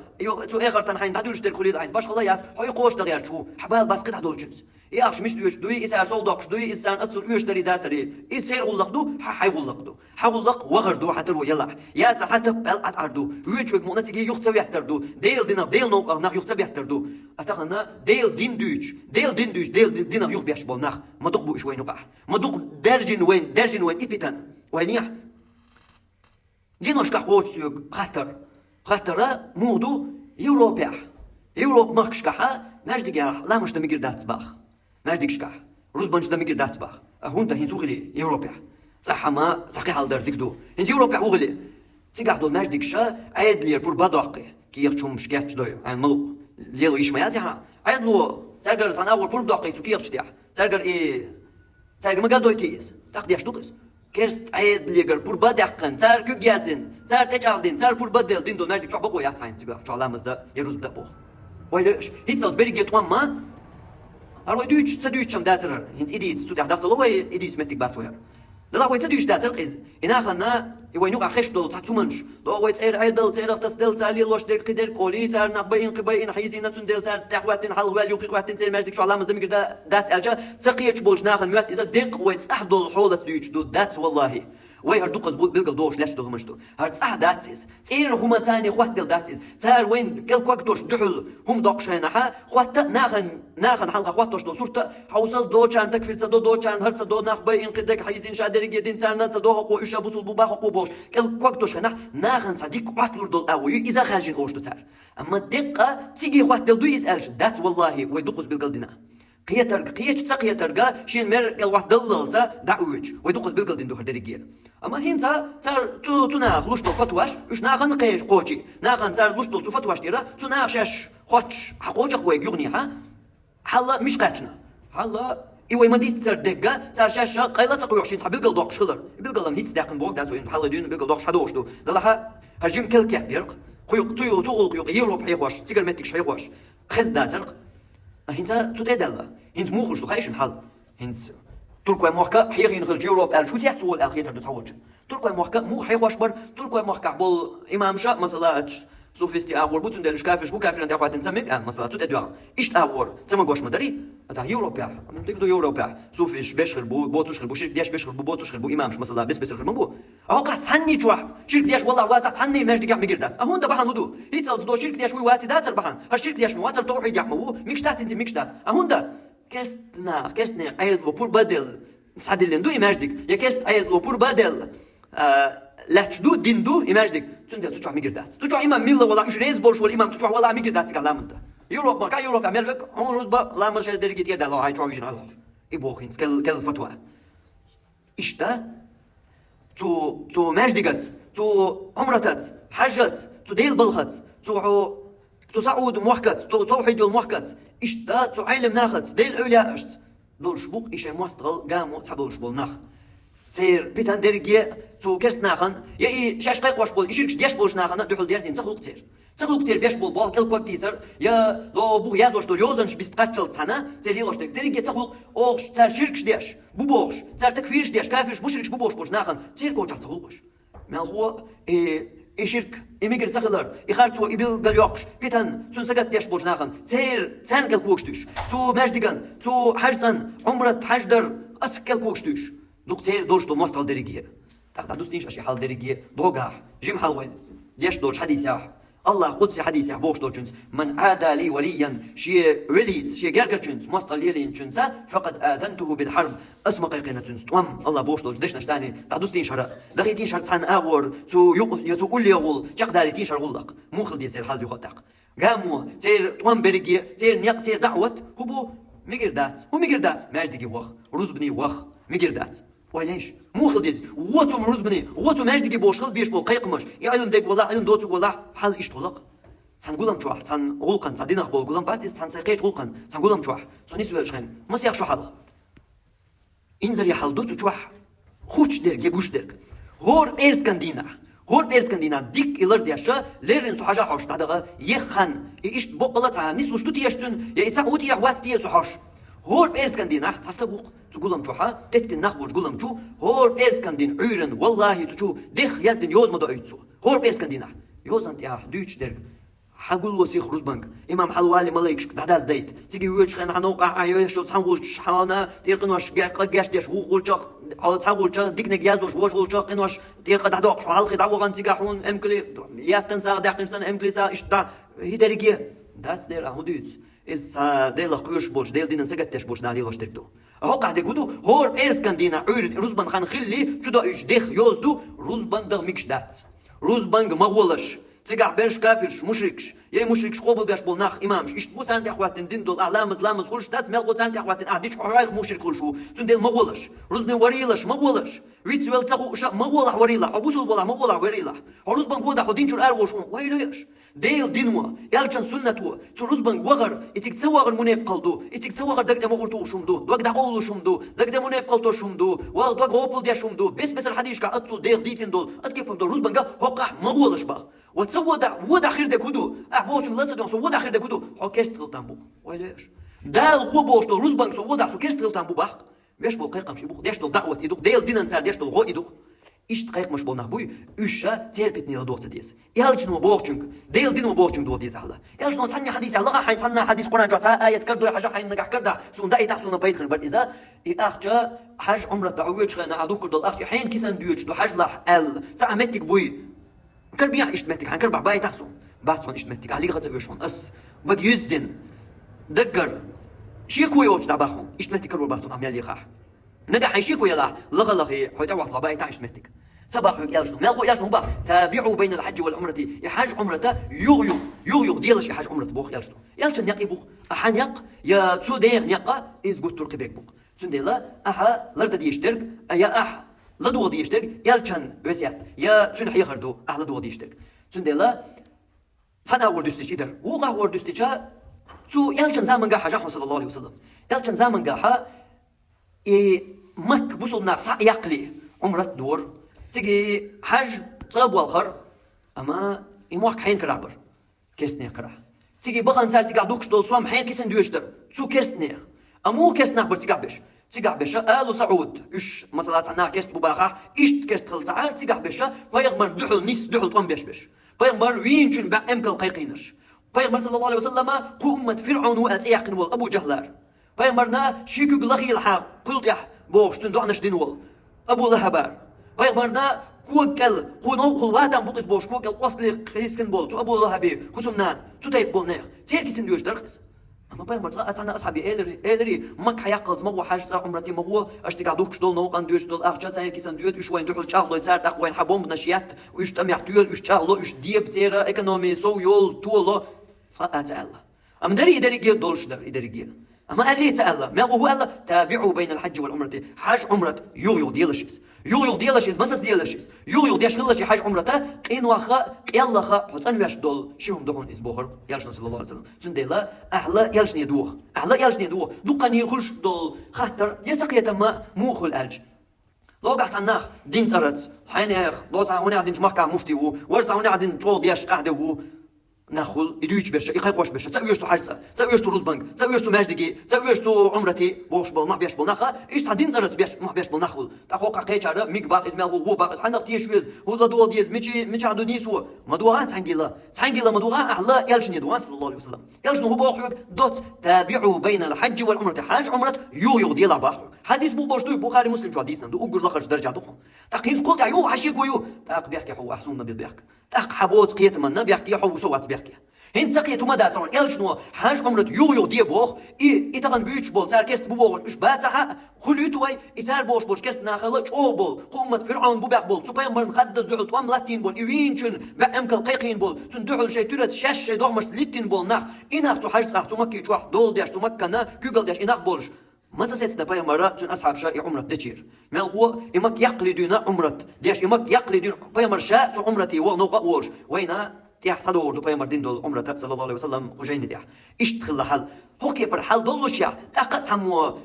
تو آخر تنحين تعدلش در كل عايز باش الله يا هاي قوش تغير شو حبال بس قد هدول جنس ياخش مش دوي إسار صودقش دوي إسان أتصل يشتري داتري إسير غلقدو حي غلقدو حغلق وغردو حترو يلا يا حتى بلعت عردو ويجوك مونتيجي يختبي يحتردو ديل نو نخ يختبي يحتردو أتقنا ديل دين دوش ديل دين يخ بيش بالنخ ما دق بوش وين وقع ما دق درجن وين إبتان وينيح دينوش كحوش سيوك خطر مودو يوروب ماكش كحا ماش ديجا لا مش دمير دات باخ ماش ديكش كح روز بنش دمير دات باخ هوندا هين سوغلي يوروبيا صح ما صحيح على دار ديكدو هين يوروبيا هوغلي تيقعدو ماش ديكشا عيد لي بور بادوقي كي يخشم مش كاف تدوي عن ملو ليلو يشميات ها عيد لو تاجر تناول بور بادوقي تو كي يخش ديح تاجر ما قادو يتيس تاخدي اش دوكس كيرست عيد ليجر بور بادقن تار كوجازن تار تجاردين تار بور بدل دين دو ماش ديك شو بقوا يا تاين تيغا شو علامز دا يروز دبو ويلش هيتسل بريجيت وان ما أروي دويتش تدويتش أم داتر هنت إديت تو تحدث الله وي إديت متك باتوير لا وي تدويتش داتر إز إن آخرنا يوينوق عخش دول تعتمنش دو وي تير عيدل تير تصدل تالي لوش دير قدر قولي تار نقبين حيزين نتون تار تحواتين حل واليو قواتين تير ماجدك شو علامة دمك دات ألجا تقيتش بولش ناخن ميات إذا دق وي تحدل حولة دويتش دو دات والله وي هردوقز بلقل دوش لاش دو مشتو هرت داتسيس تير هما تاني خوات دل داتسيس تار وين كل كوكتوش دحل هم دوقشينا ها خوات ناخن حلقة خواتوش دو صورتا حوصل دو چان تكفير دو چان هرت دو نقبين قدك حيزين شادرق يدين تار نتا دو حقو إشا بوصل بوبا حقو بوش كل كوكتوش ناخن صديق واتلور دول أوي إذا خارجين أوش دو تار أما دقة تيجي خوات دل دو يسألش دات والله ويدوقز بلقل دينا قيتش تقيترقا شين مر كل واحد دللتا دعوج ويدوقز بلقل دين دو هردرقير أما هين تار تناخ لوش دو فتواش وش ناخن قيش قوشي ناخن تار لوش دو فتواش ديرا تناخ شاش خوش حقوجك ويقيغني ها حلا مش قاتنا حلا إيوه ما ديت تار دقة تار شاشة قيلة تقوي عشين تحب بلقل دوق شغلر بلقل هيتس داقن بوق داتو ين حلا دين بلقل دوق حدوش دو دلها هرجيم كل كيح بيرق قيق تيو تغل قيق يوروب حيقواش تيقر متكش حيقواش خز داترق هين تتعدل هين موخش دو خايش الحل هين تركوا موحكا حيغين خل جيوروب قال شو تيحتو الأخير تتعوج تركوا موحكا مو حيواش بر تركوا موحكا بول إمام شاء مثلا سوفيستي أغور بوتن دلش كافش بو كافر أنت أخوات نسميك مثلا تتدوا إيش أغور تسمى مدري أتا يوروبيا تقدو يوروبيا سوفيش بيشخل بوتوش خل بو شرك دياش بيشخل بوتوش خل بو إمامش مثلا بس خل بو أهو قاعد تعني جوح شرك دياش والله واتع تعني ماش ديك ميقرداس أهو أنت بحن هدو هيتصل دو شرك دياش واتي داتر بحن هالشرك دياش مواتر توحيد يحمو ميكشتات انت ميكشتات أهو أنت كرستنا عيد وبور بدل سعدلن دو إماجدك يا كرست عيد وبور بدل لاتشدو ديندو إماجدك تندل تشوح ميقردات تشوح إمام ميلا ولا إيش ريز بولش ولا إمام تشوح ولا ميقردات كلامز ده يوروب ما كان يوروب أمريكا هم روزبا لا مش درجة يدا الله هاي شويش الله يبوخين كل فتوى إيش ده تو ماجدكت تو عمرتت حجت تو ديل بلخت تو سعود موحكت تو توحيد الموحكت إيش ده تو علم ناخت ديل أولياء إشت دول شبوق إيش مواستغل قاموا تحبول شبول ناخ سير بيتان درجة تو كرس ناخن يا شاش قيق واش بول يشيركش دياش بولش ناخن دحول ديرتين تخلق كتير بيش بول كل كوك تيسر يا لو بو يازوش دول يوزنش بيستقاتشل سنة تير يلوش درجة تخلق أوش تار شيركش دياش بوبوش تار تكفيرش دياش كافرش بوشركش بوبوش بولش ناخن تير كوش تخلقش ما هو إشرك إميجر تسخلر إخارتو إبل قال يوقش بيتن سون سكت يش بوجناخن تير تسان قال كوكشتوش تو مجدقن تو حرسن عمرة حجدر أسكال كوكشتوش دوك تير دوش دو مستل دريجيه تاخد دوستيش أشي حال دريجيه دوغاح جيم حلوين ليش دوش حديثاح الله قدسي حديث بوش دوجنس من عادى لي وليا شي وليت شي جرجرجنس مستل ليلين جنسا فقد آذنته بالحرب اسمع قيقنا جنس توم الله بوش دوج دشنا شتاني تعدوستين شهر دغيتين شهر سان اور تو يقول لي يقول جق دالتين شهر غلق مو خلدي يصير حال يخطق قاموا تير توم بريجي تير نيق تير دعوت هو ميقردات ماجدي وخ روز بني وخ ميقردات وليش مو خلديز واتو مروز بني واتو ماجدي بوش خلد بيش بول قيقمش يا علم ديك والله علم دوتو والله حال ايش طلق سنقولم شوح سن غلقن صدينا بول قولم باتيس سن سيقيش غلقن سنقولم شوح سوني سوال شخين ما سيخ شو حال انزر يا حال دوتو شوح خوش درك يقوش درك هور إيرسكندينا ديك إلر دياشا ليرن سو حاجة حوش تادغا يخن إيش بقلة نسلو شتو تيشتون يا إتساقوتي يا واستي سو هور إيرسكندينا تسلبوق تقولم شوحا تت النخبوش تقولم شو هور إيرسكندين عيرن والله تشو دخ يزدن يوز مدو أيتسو هور إيرسكندينا يوزنت يا دويتش درك حقول وسيخ روزبنك إمام حلوالي ملايكش دهداز دايت تيجي ويتش خن حنوقع عيوشو تسانقولش حانا تيرقنوش قاش ديش وقولش أو تسانقولش ديكنك يازوش وقولش قنوش تيرق دهدوقش وحلقي دعوغان تيجاحون أمكلي ياتنسا داقنسا أمكليسا إشتا هي دريجيه that's their ahudut is ديل قيوش بوش ديل دينا سجتش بوش نالي غش تكتو هو قاعد يقولوا هور إيرسكان دينا عير روزبان خان خلي شو دا إيش دخ يوزدو روزبان دا ميكش دات روزبان مغولش تيجا بنش كافرش مشركش يا مشركش قبل بيش بولناخ إمامش إيش بو تانت أخواتن دين دول أعلامز لامز خلش دات ملقو تانت أخواتن أهديش حرايق مشرك خلشو تنديل مغولش روزبان وريلش مغولش ويتسويل تسقو شا مغولح وريلا أبوسول بولا مغولح وريلا روزبان قودا خدين شو الأروشون ويلوش ديل دينوا يالشان سنتوا تروزبان وغر اتك تسوغر منيب قلدو اتك تسوغر دك دمغرتو شمدو دوك دقولو شمدو دك دمنيب قلتو شمدو وال دوك غوبل ديا شمدو بس الحديش كا اتسو ديل ديتين دول اتكيف دول روزبان هوقع مغولش با وتسودا ودا خير دكودو احبوش ملاتو سو ودا خير دكودو حكيست غلطان ويليش دال غوبوش دول روزبان سو ودا سو كيست غلطان بو باخ ويش بول قيقم شي بو ديش دول دعوه يدوك ديل دينن سار ديش دول غو يدوك إيش تقيق مش بولنا بوي إيشا تيربتني لدوت ديس يالش نو بورچنك ديل دينو بورچنك دو ديس الله يالش نو ثاني حديث الله حين ثاني حديث قرآن جاء آية كردو حاجة حين نجح كردا سون داي تحسون بيت خربر إذا إخجا حاج عمرة تعويج خنا عدو كردو الأخ حين كيسان ديوج دو حاج لح ال سامتك بوي كربيع إيش متك عن كربع باي تحسون بعثون إيش متك عليك غتبي شون أس بق يزن دقر شيكو يوج دباخون إيش متك كربو بعثون عمل يخاح نجح يشيكو يلا لغلغي حيت واحد باي تاع إيش متك صباح يالشنو مالقو يالشنو با تابعوا بين الحج والعمرة يحاج عمرته يغيغ ديالش يحاج عمرة بوخ يالشنو يالشن يقي بوخ أحان يق يا تسودير يقا إز قلت ترقي بيك بوخ سندلا أحا لرد ديشترك يا أح لدو ديشترك يالشن وسيات يا تسون حيخردو أح لدو ديشترك سندلا فنا وردستيش إدر وقع وردستيشا تو يالشن زمن قاحة جحمة صلى الله عليه وسلم يالشن زمن قاحة مك بوصلنا صع يقلي عمرة دور تيجي حج صاب والخر أما يموحك حين كرعبر كيسني كرع تيجي بقى نسال تيجي عدوكش دول صوم حين كيسن دويشتر سو كيسني أمو كيسني أخبر تيجي بش آل سعود إيش مثلا عنا كيست بباخة إيش كيست خلص عال تيجي بش فيغمر دحل نيس دحل طم بش فيغمر وين شن بع أمكل قيقينش فيغمر صلى الله عليه وسلم قومة فرعون وأتيقن والأبو جهلار فيغمرنا شيكو بلغي الحاق قلت يح بوش تندعنش دينول أبو لهبار فيغمرنا كوكل قنو قلواتن بوقت بوش كوكل أصلي قيسكن بول تو أبو لهبي خسمنان تو تايب بول نيخ تيركي سندوش درقس أما فيغمر أتعنا أصحابي إلري مك حيقلز مغو حاج صار عمرتي مغو أشتقع دوكش دول نوقن دوش دول أخجا تايركي سندوش وش وين دوحل شاغلو يتسارتق وين حبوم بنشيات وش تم يحتويل وش شاغلو وش ديب تيرا إكونومي سو يول تولو أتعالى أما دري جيل دولش در إدري جيل أما قال لي تعالى ما هو قال تابعوا بين الحج والعمرة حاج عمرة يغيو ديالشيز مسس ديالشيز يغيو دياش خلشي حاج عمرة قين واخا يلا خا حسن واش دول شيهم دهون اسبوخر يالشنا صلى الله عليه وسلم سندلا أحلى يالشني دوخ دوقني كلش دول خاطر يسقي تما موخ الألج لو قعدت عناخ دين ترت حينيخ لو تعاوني عدين جمعك مفتي ورزعوني عدين جو دياش قاعده ناخل يدويش بيش يخاي قوش بيش تسويش تو حاجة تسويش تو روز بنك تسويش تو ماجدقي تسويش تو عمرتي بوش بول ما بيش بول ناخا إيش تعدين زرت بيش ما بيش بول ناخل تأخوك عقيد شعر ميك باق إزمال هو باق عندنا تيش ويز هو لا دو ديز ميش عدو نيسو ما دوغان سانجيلا ما دوغان أهلا يلشني دوغان صلى الله عليه وسلم يلشنو هو باخوك دوت تابعوا بين الحج والعمرة حاج عمرة يو ديلا باخوك حديث بو باش بخاري مسلم جو حديثنا دو أقول لخرج درجة دخل تقيس قلت يو حشيك ويو تاق بيحكي حو أحسن نبي بيحكي تاق حبوت قيت من بيحكي حو سوات بيحكي هين سقيت ما دات صار شنو حاج عمرة يو دي بوخ إتغن بيش بول تار كست بوخ إيش باتها خليتوي إتار بوش كست ناخلة شو بول قومة فرعون بو بيح بول سوبر مرن خد دعوت وام لاتين بول يوينشن بأمك القيقين بول تندعو شيء ترد شاش دومش لاتين بول ناخ إناخ تو حاج صح تو مكي شو دول ديش تو مكنا كوغل ديش إناخ بولش ما تسيتنا باي مرة تون أصحاب شاء عمرة دتشير ما هو إمك يقلدون عمرة ديش إمك يقلدون باي مرة شاء عمرتي ونوقع وولش وينا تيح صدور دو باي مردين دول عمرة صلى الله عليه وسلم خجين تيح إيش تخلى حل هو كيبر حل دول شيء تاقت سمو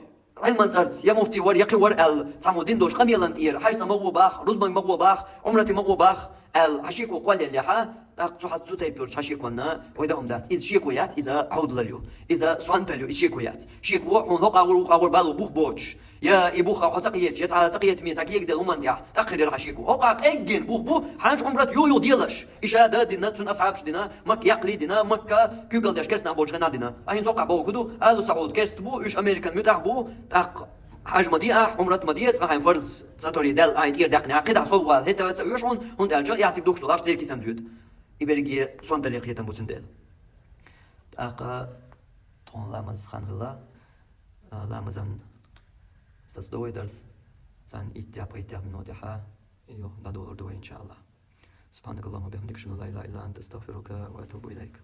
علما صارت يا مفتي ور يقي ور ال سمو دين دوش قميلا تير حاجة مغو باخ رزبان مغو باخ عمرتي مغو باخ ال حشيكو قوال اللي حا تاق حد زوتاي بيرش حشيكونا ويدهم دات إذا شيكويات إذا عود لليو إذا سوانتليو شيكويات شيكو ونوقع ور بالو بوخ بوتش يا إبوخا وتقيت يا تعالى تقيت مين تقيت ده ومن تيح تأخر الحشيكو أوقع إجن بوخ حاج عمرة يو ديلش إشادة دينا تون أصحابش دينا مك يقلي دينا مكة كيقل داش كسنا بوش غنا دينا أهين زوقع بو كدو آلو سعود كست بو إيش أمريكان متاح بو تاق حاج مديئة عمرة مديئة أهين فرز ساتوري دال أهين تير داقنا عقيدة صوال هتا تسويش هون ألجا يعطيك دوكش دولار تير كيسان ديود إبرجي سوان تليق يتم بوتن ديل تاق تون لامز خان غلا لامزان تستوي درس سان إتياب نودها يو ندور دوي إن شاء الله سبحانك اللهم وبحمدك أشهد أن لا إله إلا أنت أستغفرك وأتوب إليك